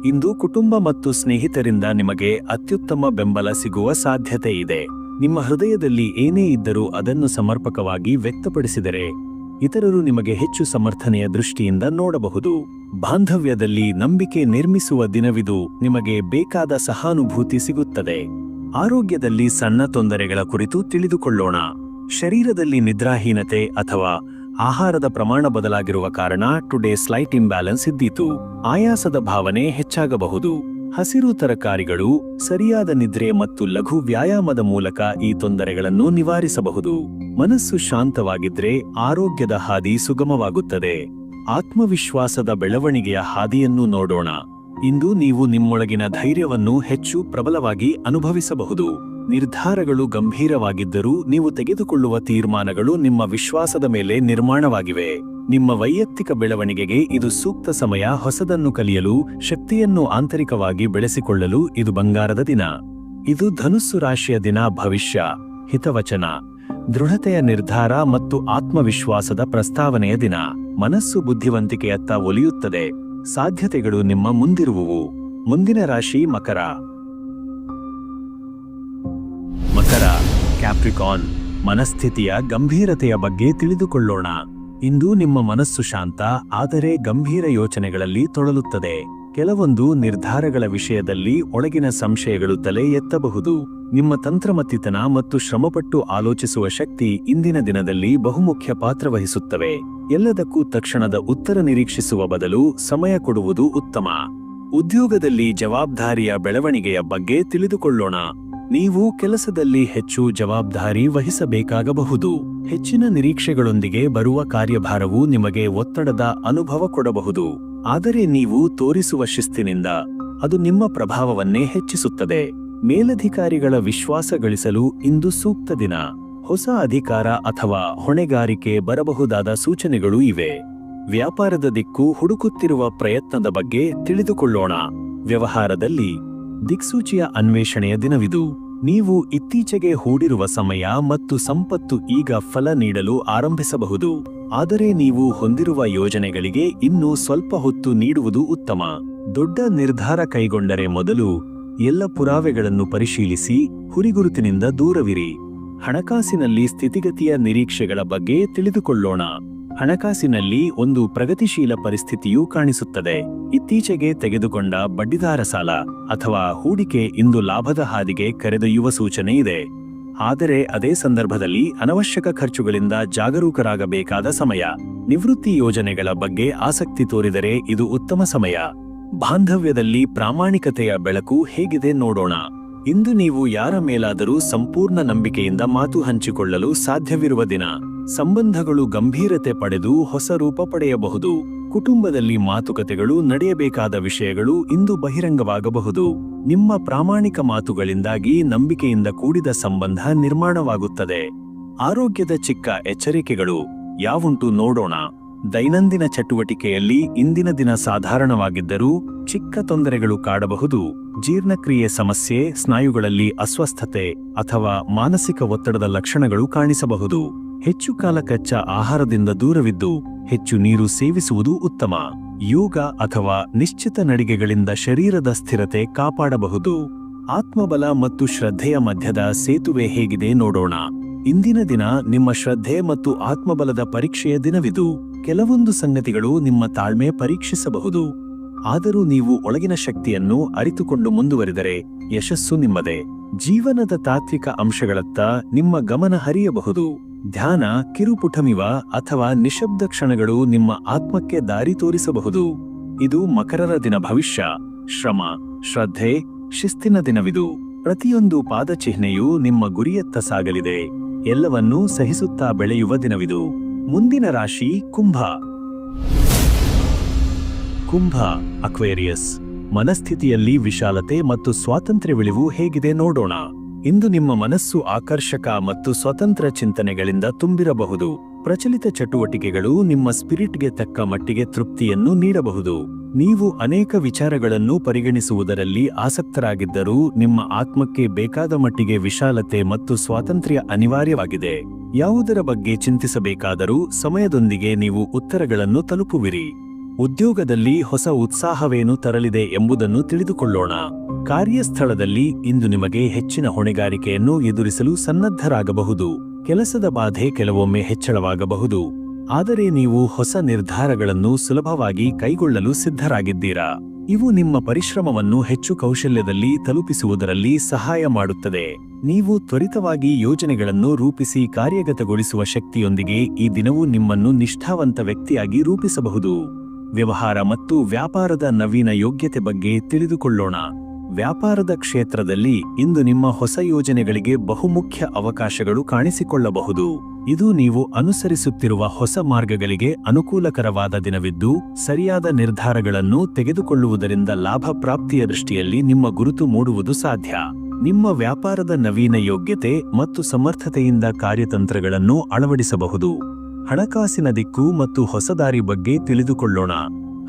ಇಂದು ಕುಟುಂಬ ಮತ್ತು ಸ್ನೇಹಿತರಿಂದ ನಿಮಗೆ ಅತ್ಯುತ್ತಮ ಬೆಂಬಲ ಸಿಗುವ ಸಾಧ್ಯತೆ ಇದೆ. ನಿಮ್ಮ ಹೃದಯದಲ್ಲಿ ಏನೇ ಇದ್ದರೂ ಅದನ್ನು ಸಮರ್ಪಕವಾಗಿ ವ್ಯಕ್ತಪಡಿಸಿದರೆ ಇತರರು ನಿಮಗೆ ಹೆಚ್ಚು ಸಮರ್ಥನೆಯ ದೃಷ್ಟಿಯಿಂದ ನೋಡಬಹುದು. ಬಾಂಧವ್ಯದಲ್ಲಿ ನಂಬಿಕೆ ನಿರ್ಮಿಸುವ ದಿನವಿದು. ನಿಮಗೆ ಬೇಕಾದ ಸಹಾನುಭೂತಿ ಸಿಗುತ್ತದೆ. ಆರೋಗ್ಯದಲ್ಲಿ ಸಣ್ಣ ತೊಂದರೆಗಳ ಕುರಿತು ತಿಳಿದುಕೊಳ್ಳೋಣ. ಶರೀರದಲ್ಲಿ ನಿದ್ರಾಹೀನತೆ ಅಥವಾ ಆಹಾರದ ಪ್ರಮಾಣ ಬದಲಾಗಿರುವ ಕಾರಣ ಟುಡೇ ಸ್ಲೈಟ್ ಇಂಬ್ಯಾಲೆನ್ಸ್ ಇದ್ದೀತು. ಆಯಾಸದ ಭಾವನೆ ಹೆಚ್ಚಾಗಬಹುದು. ಹಸಿರು ತರಕಾರಿಗಳು, ಸರಿಯಾದ ನಿದ್ರೆ ಮತ್ತು ಲಘು ವ್ಯಾಯಾಮದ ಮೂಲಕ ಈ ತೊಂದರೆಗಳನ್ನು ನಿವಾರಿಸಬಹುದು. ಮನಸ್ಸು ಶಾಂತವಾಗಿದ್ರೆ ಆರೋಗ್ಯದ ಹಾದಿ ಸುಗಮವಾಗುತ್ತದೆ. ಆತ್ಮವಿಶ್ವಾಸದ ಬೆಳವಣಿಗೆಯ ಹಾದಿಯನ್ನು ನೋಡೋಣ. ಇಂದು ನೀವು ನಿಮ್ಮೊಳಗಿನ ಧೈರ್ಯವನ್ನು ಹೆಚ್ಚು ಪ್ರಬಲವಾಗಿ ಅನುಭವಿಸಬಹುದು. ನಿರ್ಧಾರಗಳು ಗಂಭೀರವಾಗಿದ್ದರೂ ನೀವು ತೆಗೆದುಕೊಳ್ಳುವ ತೀರ್ಮಾನಗಳು ನಿಮ್ಮ ವಿಶ್ವಾಸದ ಮೇಲೆ ನಿರ್ಮಾಣವಾಗಿವೆ. ನಿಮ್ಮ ವೈಯಕ್ತಿಕ ಬೆಳವಣಿಗೆಗೆ ಇದು ಸೂಕ್ತ ಸಮಯ. ಹೊಸದನ್ನು ಕಲಿಯಲು, ಶಕ್ತಿಯನ್ನು ಆಂತರಿಕವಾಗಿ ಬೆಳೆಸಿಕೊಳ್ಳಲು ಇದು ಬಂಗಾರದ ದಿನ. ಇದು ಧನುಸ್ಸು ರಾಶಿಯ ದಿನ. ಭವಿಷ್ಯ, ಹಿತವಚನ, ದೃಢತೆಯ ನಿರ್ಧಾರ ಮತ್ತು ಆತ್ಮವಿಶ್ವಾಸದ ಪ್ರಸ್ತಾವನೆಯ ದಿನ. ಮನಸ್ಸು ಬುದ್ಧಿವಂತಿಕೆಯತ್ತ ಒಲಿಯುತ್ತದೆ. ಸಾಧ್ಯತೆಗಳು ನಿಮ್ಮ ಮುಂದಿರುವುವು. ಮುಂದಿನ ರಾಶಿ ಮಕರ. ಮಕರ, ಕ್ಯಾಪ್ರಿಕಾನ್. ಮನಸ್ಥಿತಿಯ ಗಂಭೀರತೆಯ ಬಗ್ಗೆ ತಿಳಿದುಕೊಳ್ಳೋಣ. ಇಂದು ನಿಮ್ಮ ಮನಸ್ಸು ಶಾಂತ ಆದರೆ ಗಂಭೀರ ಯೋಚನೆಗಳಲ್ಲಿ ತೊಳಲುತ್ತದೆ. ಕೆಲವೊಂದು ನಿರ್ಧಾರಗಳ ವಿಷಯದಲ್ಲಿ ಒಳಗಿನ ಸಂಶಯಗಳು ತಲೆ ಎತ್ತಬಹುದು. ನಿಮ್ಮ ತಂತ್ರಮತಿತನ ಮತ್ತು ಶ್ರಮಪಟ್ಟು ಆಲೋಚಿಸುವ ಶಕ್ತಿ ಇಂದಿನ ದಿನದಲ್ಲಿ ಬಹುಮುಖ್ಯ ಪಾತ್ರ ವಹಿಸುತ್ತವೆ. ಎಲ್ಲದಕ್ಕೂ ತಕ್ಷಣದ ಉತ್ತರ ನಿರೀಕ್ಷಿಸುವ ಬದಲು ಸಮಯ ಕೊಡುವುದು ಉತ್ತಮ. ಉದ್ಯೋಗದಲ್ಲಿ ಜವಾಬ್ದಾರಿಯ ಬೆಳವಣಿಗೆಯ ಬಗ್ಗೆ ತಿಳಿದುಕೊಳ್ಳೋಣ. ನೀವು ಕೆಲಸದಲ್ಲಿ ಹೆಚ್ಚು ಜವಾಬ್ದಾರಿ ವಹಿಸಬೇಕಾಗಬಹುದು. ಹೆಚ್ಚಿನ ನಿರೀಕ್ಷೆಗಳೊಂದಿಗೆ ಬರುವ ಕಾರ್ಯಭಾರವು ನಿಮಗೆ ಒತ್ತಡದ ಅನುಭವ ಕೊಡಬಹುದು. ಆದರೆ ನೀವು ತೋರಿಸುವ ಶಿಸ್ತಿನಿಂದ ಅದು ನಿಮ್ಮ ಪ್ರಭಾವವನ್ನೇ ಹೆಚ್ಚಿಸುತ್ತದೆ. ಮೇಲಧಿಕಾರಿಗಳ ವಿಶ್ವಾಸ ಗಳಿಸಲು ಇಂದು ಸೂಕ್ತ ದಿನ. ಹೊಸ ಅಧಿಕಾರ ಅಥವಾ ಹೊಣೆಗಾರಿಕೆ ಬರಬಹುದಾದ ಸೂಚನೆಗಳು ಇವೆ. ವ್ಯಾಪಾರದ ದಿಕ್ಕು ಹುಡುಕುತ್ತಿರುವ ಪ್ರಯತ್ನದ ಬಗ್ಗೆ ತಿಳಿದುಕೊಳ್ಳೋಣ. ವ್ಯವಹಾರದಲ್ಲಿ ದಿಕ್ಸೂಚಿಯ ಅನ್ವೇಷಣೆಯ ದಿನವಿದು. ನೀವು ಇತ್ತೀಚೆಗೆ ಹೂಡಿರುವ ಸಮಯ ಮತ್ತು ಸಂಪತ್ತು ಈಗ ಫಲ ನೀಡಲು ಆರಂಭಿಸಬಹುದು. ಆದರೆ ನೀವು ಹೊಂದಿರುವ ಯೋಜನೆಗಳಿಗೆ ಇನ್ನೂ ಸ್ವಲ್ಪ ಹೊತ್ತು ನೀಡುವುದು ಉತ್ತಮ. ದೊಡ್ಡ ನಿರ್ಧಾರ ಕೈಗೊಂಡರೆ ಮೊದಲು ಎಲ್ಲ ಪುರಾವೆಗಳನ್ನು ಪರಿಶೀಲಿಸಿ ಹುರಿಗುರುತಿನಿಂದ ದೂರವಿರಿ. ಹಣಕಾಸಿನಲ್ಲಿ ಸ್ಥಿತಿಗತಿಯ ನಿರೀಕ್ಷೆಗಳ ಬಗ್ಗೆ ತಿಳಿದುಕೊಳ್ಳೋಣ. ಹಣಕಾಸಿನಲ್ಲಿ ಒಂದು ಪ್ರಗತಿಶೀಲ ಪರಿಸ್ಥಿತಿಯೂ ಕಾಣಿಸುತ್ತದೆ. ಇತ್ತೀಚೆಗೆ ತೆಗೆದುಕೊಂಡ ಬಡ್ಡಿದಾರ ಸಾಲ ಅಥವಾ ಹೂಡಿಕೆ ಇಂದು ಲಾಭದ ಹಾದಿಗೆ ಕರೆದೊಯ್ಯುವ ಸೂಚನೆ ಇದೆ. ಆದರೆ ಅದೇ ಸಂದರ್ಭದಲ್ಲಿ ಅನವಶ್ಯಕ ಖರ್ಚುಗಳಿಂದ ಜಾಗರೂಕರಾಗಬೇಕಾದ ಸಮಯ. ನಿವೃತ್ತಿ ಯೋಜನೆಗಳ ಬಗ್ಗೆ ಆಸಕ್ತಿ ತೋರಿದರೆ ಇದು ಉತ್ತಮ ಸಮಯ. ಬಾಂಧವ್ಯದಲ್ಲಿ ಪ್ರಾಮಾಣಿಕತೆಯ ಬೆಳಕು ಹೇಗಿದೆ ನೋಡೋಣ. ಇಂದು ನೀವು ಯಾರ ಮೇಲಾದರೂ ಸಂಪೂರ್ಣ ನಂಬಿಕೆಯಿಂದ ಮಾತು ಹಂಚಿಕೊಳ್ಳಲು ಸಾಧ್ಯವಿರುವ ದಿನ. ಸಂಬಂಧಗಳು ಗಂಭೀರತೆ ಪಡೆದು ಹೊಸ ರೂಪ ಪಡೆಯಬಹುದು. ಕುಟುಂಬದಲ್ಲಿ ಮಾತುಕತೆಗಳು ನಡೆಯಬೇಕಾದ ವಿಷಯಗಳು ಇಂದು ಬಹಿರಂಗವಾಗಬಹುದು. ನಿಮ್ಮ ಪ್ರಾಮಾಣಿಕ ಮಾತುಗಳಿಂದಾಗಿ ನಂಬಿಕೆಯಿಂದ ಕೂಡಿದ ಸಂಬಂಧ ನಿರ್ಮಾಣವಾಗುತ್ತದೆ. ಆರೋಗ್ಯದ ಚಿಕ್ಕ ಎಚ್ಚರಿಕೆಗಳು ಯಾವುಂಟು ನೋಡೋಣ. ದೈನಂದಿನ ಚಟುವಟಿಕೆಯಲ್ಲಿ ಇಂದಿನ ದಿನ ಸಾಧಾರಣವಾಗಿದ್ದರೂ ಚಿಕ್ಕ ತೊಂದರೆಗಳು ಕಾಡಬಹುದು. ಜೀರ್ಣಕ್ರಿಯೆ ಸಮಸ್ಯೆ, ಸ್ನಾಯುಗಳಲ್ಲಿ ಅಸ್ವಸ್ಥತೆ ಅಥವಾ ಮಾನಸಿಕ ಒತ್ತಡದ ಲಕ್ಷಣಗಳು ಕಾಣಿಸಬಹುದು. ಹೆಚ್ಚು ಕಾಲ ಕಚ್ಚಾ ಆಹಾರದಿಂದ ದೂರವಿದ್ದು ಹೆಚ್ಚು ನೀರು ಸೇವಿಸುವುದು ಉತ್ತಮ. ಯೋಗ ಅಥವಾ ನಿಶ್ಚಿತ ನಡಿಗೆಗಳಿಂದ ಶರೀರದ ಸ್ಥಿರತೆ ಕಾಪಾಡಬಹುದು. ಆತ್ಮಬಲ ಮತ್ತು ಶ್ರದ್ಧೆಯ ಮಧ್ಯದ ಸೇತುವೆ ಹೇಗಿದೆ ನೋಡೋಣ. ಇಂದಿನ ದಿನ ನಿಮ್ಮ ಶ್ರದ್ಧೆ ಮತ್ತು ಆತ್ಮಬಲದ ಪರೀಕ್ಷೆಯ ದಿನವಿದು. ಕೆಲವೊಂದು ಸಂಗತಿಗಳು ನಿಮ್ಮ ತಾಳ್ಮೆ ಪರೀಕ್ಷಿಸಬಹುದು. ಆದರೂ ನೀವು ಒಳಗಿನ ಶಕ್ತಿಯನ್ನು ಅರಿತುಕೊಂಡು ಮುಂದುವರಿದರೆ ಯಶಸ್ಸು ನಿಮ್ಮದೇ. ಜೀವನದ ತಾತ್ವಿಕ ಅಂಶಗಳತ್ತ ನಿಮ್ಮ ಗಮನ ಹರಿಯಬಹುದು. ಧ್ಯಾನ, ಕಿರುಪುಟಮಿವ ಅಥವಾ ನಿಶಬ್ದ ಕ್ಷಣಗಳು ನಿಮ್ಮ ಆತ್ಮಕ್ಕೆ ದಾರಿ ತೋರಿಸಬಹುದು. ಇದು ಮಕರರ ದಿನ. ಭವಿಷ್ಯ ಶ್ರಮ, ಶ್ರದ್ಧೆ, ಶಿಸ್ತಿನ ದಿನವಿದು. ಪ್ರತಿಯೊಂದು ಪಾದಚಿಹ್ನೆಯೂ ನಿಮ್ಮ ಗುರಿಯತ್ತ ಸಾಗಲಿದೆ. ಎಲ್ಲವನ್ನೂ ಸಹಿಸುತ್ತಾ ಬೆಳೆಯುವ ದಿನವಿದು. ಮುಂದಿನ ರಾಶಿ ಕುಂಭ. ಕುಂಭ ಅಕ್ವೇರಿಯಸ್. ಮನಸ್ಥಿತಿಯಲ್ಲಿ ವಿಶಾಲತೆ ಮತ್ತು ಸ್ವಾತಂತ್ರ್ಯವಿಳಿವು ಹೇಗಿದೆ ನೋಡೋಣ. ಇಂದು ನಿಮ್ಮ ಮನಸ್ಸು ಆಕರ್ಷಕ ಮತ್ತು ಸ್ವತಂತ್ರ ಚಿಂತನೆಗಳಿಂದ ತುಂಬಿರಬಹುದು. ಪ್ರಚಲಿತ ಚಟುವಟಿಕೆಗಳು ನಿಮ್ಮ ಸ್ಪಿರಿಟ್ಗೆ ತಕ್ಕ ಮಟ್ಟಿಗೆ ತೃಪ್ತಿಯನ್ನು ನೀಡಬಹುದು. ನೀವು ಅನೇಕ ವಿಚಾರಗಳನ್ನು ಪರಿಗಣಿಸುವುದರಲ್ಲಿ ಆಸಕ್ತರಾಗಿದ್ದರೂ ನಿಮ್ಮ ಆತ್ಮಕ್ಕೆ ಬೇಕಾದ ಮಟ್ಟಿಗೆ ವಿಶಾಲತೆ ಮತ್ತು ಸ್ವಾತಂತ್ರ್ಯ ಅನಿವಾರ್ಯವಾಗಿದೆ. ಯಾವುದರ ಬಗ್ಗೆ ಚಿಂತಿಸಬೇಕಾದರೂ ಸಮಯದೊಂದಿಗೆ ನೀವು ಉತ್ತರಗಳನ್ನು ತಲುಪುವಿರಿ. ಉದ್ಯೋಗದಲ್ಲಿ ಹೊಸ ಉತ್ಸಾಹವೇನು ತರಲಿದೆ ಎಂಬುದನ್ನು ತಿಳಿದುಕೊಳ್ಳೋಣ. ಕಾರ್ಯಸ್ಥಳದಲ್ಲಿ ಇಂದು ನಿಮಗೆ ಹೆಚ್ಚಿನ ಹೊಣೆಗಾರಿಕೆಯನ್ನು ಎದುರಿಸಲು ಸನ್ನದ್ಧರಾಗಬಹುದು. ಕೆಲಸದ ಬಾಧೆ ಕೆಲವೊಮ್ಮೆ ಹೆಚ್ಚಳವಾಗಬಹುದು. ಆದರೆ ನೀವು ಹೊಸ ನಿರ್ಧಾರಗಳನ್ನು ಸುಲಭವಾಗಿ ಕೈಗೊಳ್ಳಲು ಸಿದ್ಧರಾಗಿದ್ದೀರಾ. ಇವು ನಿಮ್ಮ ಪರಿಶ್ರಮವನ್ನು ಹೆಚ್ಚು ಕೌಶಲ್ಯದಲ್ಲಿ ತಲುಪಿಸುವುದರಲ್ಲಿ ಸಹಾಯ ಮಾಡುತ್ತದೆ. ನೀವು ತ್ವರಿತವಾಗಿ ಯೋಜನೆಗಳನ್ನು ರೂಪಿಸಿ ಕಾರ್ಯಗತಗೊಳಿಸುವ ಶಕ್ತಿಯೊಂದಿಗೆ ಈ ದಿನವು ನಿಮ್ಮನ್ನು ನಿಷ್ಠಾವಂತ ವ್ಯಕ್ತಿಯಾಗಿ ರೂಪಿಸಬಹುದು. ವ್ಯವಹಾರ ಮತ್ತು ವ್ಯಾಪಾರದ ನವೀನ ಯೋಗ್ಯತೆ ಬಗ್ಗೆ ತಿಳಿದುಕೊಳ್ಳೋಣ. ವ್ಯಾಪಾರದ ಕ್ಷೇತ್ರದಲ್ಲಿ ಇಂದು ನಿಮ್ಮ ಹೊಸ ಯೋಜನೆಗಳಿಗೆ ಬಹುಮುಖ್ಯ ಅವಕಾಶಗಳು ಕಾಣಿಸಿಕೊಳ್ಳಬಹುದು. ಇದು ನೀವು ಅನುಸರಿಸುತ್ತಿರುವ ಹೊಸ ಮಾರ್ಗಗಳಿಗೆ ಅನುಕೂಲಕರವಾದ ದಿನವಿದ್ದು, ಸರಿಯಾದ ನಿರ್ಧಾರಗಳನ್ನು ತೆಗೆದುಕೊಳ್ಳುವುದರಿಂದ ಲಾಭ ಪ್ರಾಪ್ತಿಯ ದೃಷ್ಟಿಯಲ್ಲಿ ನಿಮ್ಮ ಗುರುತು ಮೂಡುವುದು ಸಾಧ್ಯ. ನಿಮ್ಮ ವ್ಯಾಪಾರದ ನವೀನ ಯೋಗ್ಯತೆ ಮತ್ತು ಸಮರ್ಥತೆಯಿಂದ ಕಾರ್ಯತಂತ್ರಗಳನ್ನು ಅಳವಡಿಸಬಹುದು. ಹಣಕಾಸಿನ ದಿಕ್ಕು ಮತ್ತು ಹೊಸ ದಾರಿ ಬಗ್ಗೆ ತಿಳಿದುಕೊಳ್ಳೋಣ.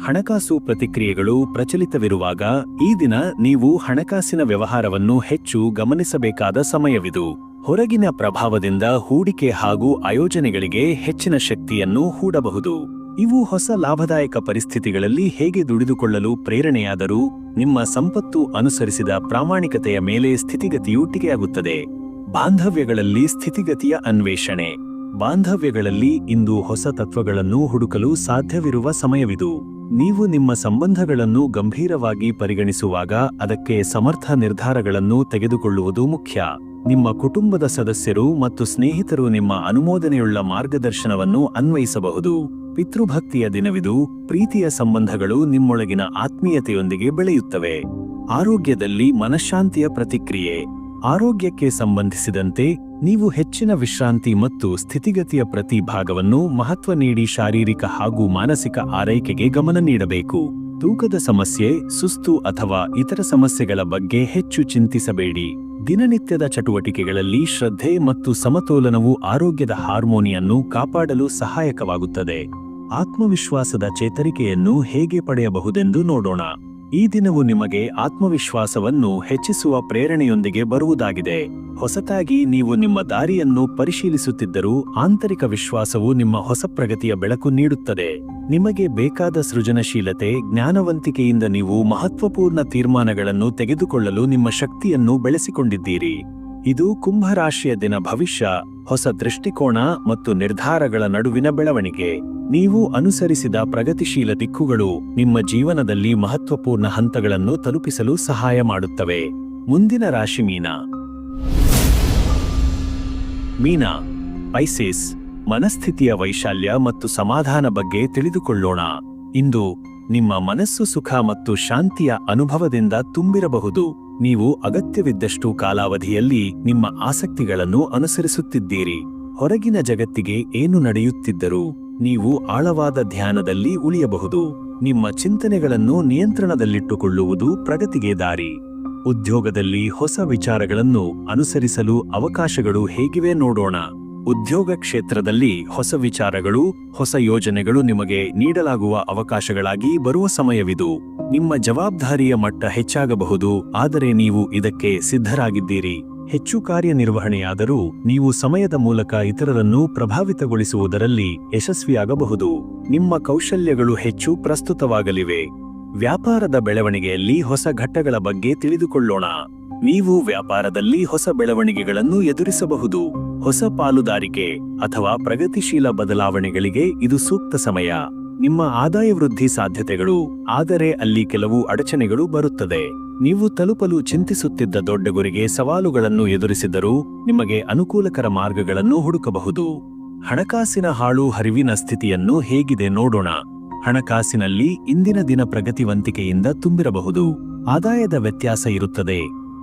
ಹಣಕಾಸು ಪ್ರತಿಕ್ರಿಯೆಗಳು ಪ್ರಚಲಿತವಿರುವಾಗ ಈ ದಿನ ನೀವು ಹಣಕಾಸಿನ ವ್ಯವಹಾರವನ್ನು ಹೆಚ್ಚು ಗಮನಿಸಬೇಕಾದ ಸಮಯವಿದು. ಹೊರಗಿನ ಪ್ರಭಾವದಿಂದ ಹೂಡಿಕೆ ಹಾಗೂ ಆಯೋಜನೆಗಳಿಗೆ ಹೆಚ್ಚಿನ ಶಕ್ತಿಯನ್ನು ಹೂಡಬಹುದು. ಇವು ಹೊಸ ಲಾಭದಾಯಕ ಪರಿಸ್ಥಿತಿಗಳಲ್ಲಿ ಹೇಗೆ ದುಡಿದುಕೊಳ್ಳಲು ಪ್ರೇರಣೆಯಾದರೂ ನಿಮ್ಮ ಸಂಪತ್ತು ಅನುಸರಿಸಿದ ಪ್ರಾಮಾಣಿಕತೆಯ ಮೇಲೆ ಸ್ಥಿತಿಗತಿಯು ಟೀಕೆಯಾಗುತ್ತದೆ. ಬಾಂಧವ್ಯಗಳಲ್ಲಿ ಸ್ಥಿತಿಗತಿಯ ಅನ್ವೇಷಣೆ. ಬಾಂಧವ್ಯಗಳಲ್ಲಿ ಇಂದು ಹೊಸ ತತ್ವಗಳನ್ನು ಹುಡುಕಲು ಸಾಧ್ಯವಿರುವ ಸಮಯವಿದು. ನೀವು ನಿಮ್ಮ ಸಂಬಂಧಗಳನ್ನು ಗಂಭೀರವಾಗಿ ಪರಿಗಣಿಸುವಾಗ ಅದಕ್ಕೆ ಸಮರ್ಥ ನಿರ್ಧಾರಗಳನ್ನು ತೆಗೆದುಕೊಳ್ಳುವುದು ಮುಖ್ಯ. ನಿಮ್ಮ ಕುಟುಂಬದ ಸದಸ್ಯರು ಮತ್ತು ಸ್ನೇಹಿತರು ನಿಮ್ಮ ಅನುಮೋದನೆಯುಳ್ಳ ಮಾರ್ಗದರ್ಶನವನ್ನು ಅನ್ವಯಿಸಬಹುದು. ಪಿತೃಭಕ್ತಿಯ ದಿನವಿದು. ಪ್ರೀತಿಯ ಸಂಬಂಧಗಳು ನಿಮ್ಮೊಳಗಿನ ಆತ್ಮೀಯತೆಯೊಂದಿಗೆ ಬೆಳೆಯುತ್ತವೆ. ಆರೋಗ್ಯದಲ್ಲಿ ಮನಃಶಾಂತಿಯ ಪ್ರತಿಕ್ರಿಯೆ. ಆರೋಗ್ಯಕ್ಕೆ ಸಂಬಂಧಿಸಿದಂತೆ ನೀವು ಹೆಚ್ಚಿನ ವಿಶ್ರಾಂತಿ ಮತ್ತು ಸ್ಥಿತಿಗತಿಯ ಪ್ರತಿ ಭಾಗವನ್ನು ಮಹತ್ವ ನೀಡಿ ಶಾರೀರಿಕ ಹಾಗೂ ಮಾನಸಿಕ ಆರೈಕೆಗೆ ಗಮನ ನೀಡಬೇಕು. ತೂಕದ ಸಮಸ್ಯೆ, ಸುಸ್ತು ಅಥವಾ ಇತರ ಸಮಸ್ಯೆಗಳ ಬಗ್ಗೆ ಹೆಚ್ಚು ಚಿಂತಿಸಬೇಡಿ. ದಿನನಿತ್ಯದ ಚಟುವಟಿಕೆಗಳಲ್ಲಿ ಶ್ರದ್ಧೆ ಮತ್ತು ಸಮತೋಲನವು ಆರೋಗ್ಯದ ಹಾರ್ಮೋನಿಯನ್ನು ಕಾಪಾಡಲು ಸಹಾಯಕವಾಗುತ್ತದೆ. ಆತ್ಮವಿಶ್ವಾಸದ ಚೇತರಿಕೆಯನ್ನು ಹೇಗೆ ಪಡೆಯಬಹುದೆಂದು ನೋಡೋಣ. ಈ ದಿನವು ನಿಮಗೆ ಆತ್ಮವಿಶ್ವಾಸವನ್ನು ಹೆಚ್ಚಿಸುವ ಪ್ರೇರಣೆಯೊಂದಿಗೆ ಬರುವುದಾಗಿದೆ. ಹೊಸತಾಗಿ ನೀವು ನಿಮ್ಮ ದಾರಿಯನ್ನು ಪರಿಶೀಲಿಸುತ್ತಿದ್ದರೂ ಆಂತರಿಕ ವಿಶ್ವಾಸವು ನಿಮ್ಮ ಹೊಸ ಪ್ರಗತಿಯ ಬೆಳಕು ನೀಡುತ್ತದೆ. ನಿಮಗೆ ಬೇಕಾದ ಸೃಜನಶೀಲತೆ, ಜ್ಞಾನವಂತಿಕೆಯಿಂದ ನೀವು ಮಹತ್ವಪೂರ್ಣ ತೀರ್ಮಾನಗಳನ್ನು ತೆಗೆದುಕೊಳ್ಳಲು ನಿಮ್ಮ ಶಕ್ತಿಯನ್ನು ಬೆಳೆಸಿಕೊಂಡಿದ್ದೀರಿ. ಇದು ಕುಂಭರಾಶಿಯ ದಿನ. ಭವಿಷ್ಯ ಹೊಸ ದೃಷ್ಟಿಕೋನ ಮತ್ತು ನಿರ್ಧಾರಗಳ ನಡುವಿನ ಬೆಳವಣಿಗೆ. ನೀವು ಅನುಸರಿಸಿದ ಪ್ರಗತಿಶೀಲ ದಿಕ್ಕುಗಳು ನಿಮ್ಮ ಜೀವನದಲ್ಲಿ ಮಹತ್ವಪೂರ್ಣ ಹಂತಗಳನ್ನು ತಲುಪಿಸಲು ಸಹಾಯ ಮಾಡುತ್ತವೆ. ಮುಂದಿನ ರಾಶಿ ಮೀನ. ಮೀನ ಪೈಸೆಸ್. ಮನಸ್ಥಿತಿಯ ವೈಶಾಲ್ಯ ಮತ್ತು ಸಮಾಧಾನ ಬಗ್ಗೆ ತಿಳಿದುಕೊಳ್ಳೋಣ. ಇಂದು ನಿಮ್ಮ ಮನಸ್ಸು ಸುಖ ಮತ್ತು ಶಾಂತಿಯ ಅನುಭವದಿಂದ ತುಂಬಿರಬಹುದು. ನೀವು ಅಗತ್ಯವಿದ್ದಷ್ಟು ಕಾಲಾವಧಿಯಲ್ಲಿ ನಿಮ್ಮ ಆಸಕ್ತಿಗಳನ್ನು ಅನುಸರಿಸುತ್ತಿದ್ದೀರಿ. ಹೊರಗಿನ ಜಗತ್ತಿಗೆ ಏನು ನಡೆಯುತ್ತಿದ್ದರೂ ನೀವು ಆಳವಾದ ಧ್ಯಾನದಲ್ಲಿ ಉಳಿಯಬಹುದು. ನಿಮ್ಮ ಚಿಂತನೆಗಳನ್ನು ನಿಯಂತ್ರಣದಲ್ಲಿಟ್ಟುಕೊಳ್ಳುವುದು ಪ್ರಗತಿಗೆ ದಾರಿ. ಉದ್ಯೋಗದಲ್ಲಿ ಹೊಸ ವಿಚಾರಗಳನ್ನು ಅನುಸರಿಸಲು ಅವಕಾಶಗಳು ಹೇಗಿವೆ ನೋಡೋಣ. ಉದ್ಯೋಗ ಕ್ಷೇತ್ರದಲ್ಲಿ ಹೊಸ ವಿಚಾರಗಳು, ಹೊಸ ಯೋಜನೆಗಳು ನಿಮಗೆ ನೀಡಲಾಗುವ ಅವಕಾಶಗಳಾಗಿ ಬರುವ ಸಮಯವಿದು. ನಿಮ್ಮ ಜವಾಬ್ದಾರಿಯ ಮಟ್ಟ ಹೆಚ್ಚಾಗಬಹುದು, ಆದರೆ ನೀವು ಇದಕ್ಕೆ ಸಿದ್ಧರಾಗಿದ್ದೀರಿ. ಹೆಚ್ಚು ಕಾರ್ಯನಿರ್ವಹಣೆಯಾದರೂ ನೀವು ಸಮಯದ ಮೂಲಕ ಇತರರನ್ನು ಪ್ರಭಾವಿತಗೊಳಿಸುವುದರಲ್ಲಿ ಯಶಸ್ವಿಯಾಗಬಹುದು. ನಿಮ್ಮ ಕೌಶಲ್ಯಗಳು ಹೆಚ್ಚು ಪ್ರಸ್ತುತವಾಗಲಿವೆ. ವ್ಯಾಪಾರದ ಬೆಳವಣಿಗೆಯಲ್ಲಿ ಹೊಸ ಘಟ್ಟಗಳ ಬಗ್ಗೆ ತಿಳಿದುಕೊಳ್ಳೋಣ. ನೀವು ವ್ಯಾಪಾರದಲ್ಲಿ ಹೊಸ ಬೆಳವಣಿಗೆಗಳನ್ನು ಎದುರಿಸಬಹುದು. ಹೊಸ ಪಾಲುದಾರಿಕೆ ಅಥವಾ ಪ್ರಗತಿಶೀಲ ಬದಲಾವಣೆಗಳಿಗೆ ಇದು ಸೂಕ್ತ ಸಮಯ. ನಿಮ್ಮ ಆದಾಯ ವೃದ್ಧಿ ಸಾಧ್ಯತೆಗಳು, ಆದರೆ ಅಲ್ಲಿ ಕೆಲವು ಅಡಚಣೆಗಳು ಬರುತ್ತದೆ. ನೀವು ತಲುಪಲು ಚಿಂತಿಸುತ್ತಿದ್ದ ದೊಡ್ಡ ಗುರಿಗೆ ಸವಾಲುಗಳನ್ನು ಎದುರಿಸಿದರೂ ನಿಮಗೆ ಅನುಕೂಲಕರ ಮಾರ್ಗಗಳನ್ನು ಹುಡುಕಬಹುದು. ಹಣಕಾಸಿನ ಹಾಳು ಹರಿವಿನ ಸ್ಥಿತಿಯನ್ನು ಹೇಗಿದೆ ನೋಡೋಣ. ಹಣಕಾಸಿನಲ್ಲಿ ಇಂದಿನ ದಿನ ಪ್ರಗತಿವಂತಿಕೆಯಿಂದ ತುಂಬಿರಬಹುದು. ಆದಾಯದ ವ್ಯತ್ಯಾಸ ಇರುತ್ತದೆ,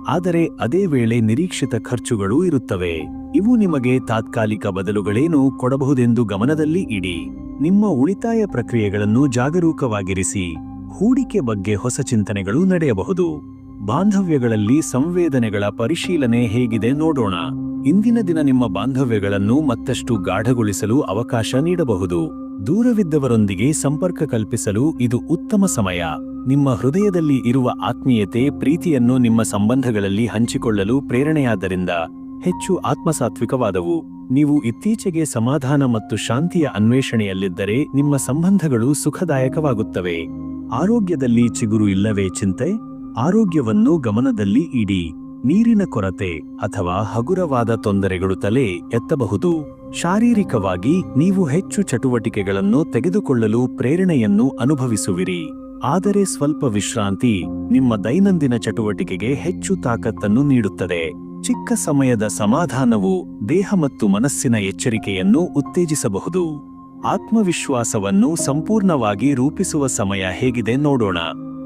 ಆದರೆ ಅದೇ ವೇಳೆ ನಿರೀಕ್ಷಿತ ಖರ್ಚುಗಳೂ ಇರುತ್ತವೆ. ಇವು ನಿಮಗೆ ತಾತ್ಕಾಲಿಕ ಬದಲುಗಳೇನು ಕೊಡಬಹುದೆಂದು ಗಮನದಲ್ಲಿ ಇಡಿ. ನಿಮ್ಮ ಉಳಿತಾಯ ಪ್ರಕ್ರಿಯೆಗಳನ್ನು ಜಾಗರೂಕವಾಗಿರಿಸಿ. ಹೂಡಿಕೆ ಬಗ್ಗೆ ಹೊಸ ಚಿಂತನೆಗಳು ನಡೆಯಬಹುದು. ಬಾಂಧವ್ಯಗಳಲ್ಲಿ ಸಂವೇದನೆಗಳ ಪರಿಶೀಲನೆ ಹೇಗಿದೆ ನೋಡೋಣ. ಇಂದಿನ ದಿನ ನಿಮ್ಮ ಬಾಂಧವ್ಯಗಳನ್ನು ಮತ್ತಷ್ಟು ಗಾಢಗೊಳಿಸಲು ಅವಕಾಶ ನೀಡಬಹುದು. ದೂರವಿದ್ದವರೊಂದಿಗೆ ಸಂಪರ್ಕ ಕಲ್ಪಿಸಲು ಇದು ಉತ್ತಮ ಸಮಯ. ನಿಮ್ಮ ಹೃದಯದಲ್ಲಿ ಇರುವ ಆತ್ಮೀಯತೆ, ಪ್ರೀತಿಯನ್ನು ನಿಮ್ಮ ಸಂಬಂಧಗಳಲ್ಲಿ ಹಂಚಿಕೊಳ್ಳಲು ಪ್ರೇರಣೆಯಾದ್ದರಿಂದ ಹೆಚ್ಚು ಆತ್ಮಸಾತ್ವಿಕವಾದವು. ನೀವು ಇತ್ತೀಚೆಗೆ ಸಮಾಧಾನ ಮತ್ತು ಶಾಂತಿಯ ಅನ್ವೇಷಣೆಯಲ್ಲಿದ್ದರೆ ನಿಮ್ಮ ಸಂಬಂಧಗಳು ಸುಖದಾಯಕವಾಗುತ್ತವೆ. ಆರೋಗ್ಯದಲ್ಲಿ ಚಿಗುರು ಇಲ್ಲವೇ ಚಿಂತೆ? ಆರೋಗ್ಯವನ್ನು ಗಮನದಲ್ಲಿ ಇಡಿ. ನೀರಿನ ಕೊರತೆ ಅಥವಾ ಹಗುರವಾದ ತೊಂದರೆಗಳು ತಲೆ ಎತ್ತಬಹುದು. ಶಾರೀರಿಕವಾಗಿ ನೀವು ಹೆಚ್ಚು ಚಟುವಟಿಕೆಗಳನ್ನು ತೆಗೆದುಕೊಳ್ಳಲು ಪ್ರೇರಣೆಯನ್ನು ಅನುಭವಿಸುವಿರಿ. ಆದರೆ ಸ್ವಲ್ಪ ವಿಶ್ರಾಂತಿ ನಿಮ್ಮ ದೈನಂದಿನ ಚಟುವಟಿಕೆಗೆ ಹೆಚ್ಚು ತಾಕತ್ತನ್ನು ನೀಡುತ್ತದೆ. ಚಿಕ್ಕ ಸಮಯದ ಸಮಾಧಾನವು ದೇಹ ಮತ್ತು ಮನಸ್ಸಿನ ಎಚ್ಚರಿಕೆಯನ್ನು ಉತ್ತೇಜಿಸಬಹುದು. ಆತ್ಮವಿಶ್ವಾಸವನ್ನು ಸಂಪೂರ್ಣವಾಗಿ ರೂಪಿಸುವ ಸಮಯ ಹೇಗಿದೆ ನೋಡೋಣ.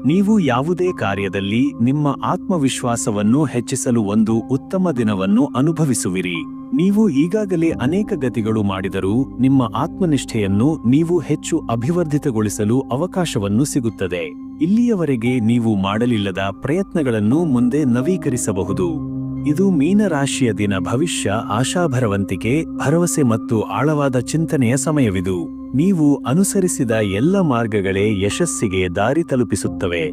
ನೀವು ಯಾವುದೇ ಕಾರ್ಯದಲ್ಲಿ ನಿಮ್ಮ ಆತ್ಮವಿಶ್ವಾಸವನ್ನು ಹೆಚ್ಚಿಸಲು ಒಂದು ಉತ್ತಮ ದಿನವನ್ನು ಅನುಭವಿಸುವಿರಿ. ನೀವು ಈಗಾಗಲೇ ಅನೇಕ ಗತಿಗಳು ಮಾಡಿದರೂ ನಿಮ್ಮ ಆತ್ಮನಿಷ್ಠೆಯನ್ನು ನೀವು ಹೆಚ್ಚು ಅಭಿವರ್ಧಿತಗೊಳಿಸಲು ಅವಕಾಶವನ್ನು ಸಿಗುತ್ತದೆ. ಇಲ್ಲಿಯವರೆಗೆ ನೀವು ಮಾಡಲಿಲ್ಲದ ಪ್ರಯತ್ನಗಳನ್ನು ಮುಂದೆ ನವೀಕರಿಸಬಹುದು. ಇದು ಮೀನರಾಶಿಯ ದಿನ. ಭವಿಷ್ಯ ಆಶಾಭರವಂತಿಕೆ, ಭರವಸೆ ಮತ್ತು ಆಳವಾದ ಚಿಂತನೆಯ ಸಮಯವಿದು. ನೀವು ಅನುಸರಿಸಿದ ಎಲ್ಲ ಮಾರ್ಗಗಳೇ ಯಶಸ್ಸಿಗೆ ದಾರಿ ತಲುಪಿಸುತ್ತವೆ.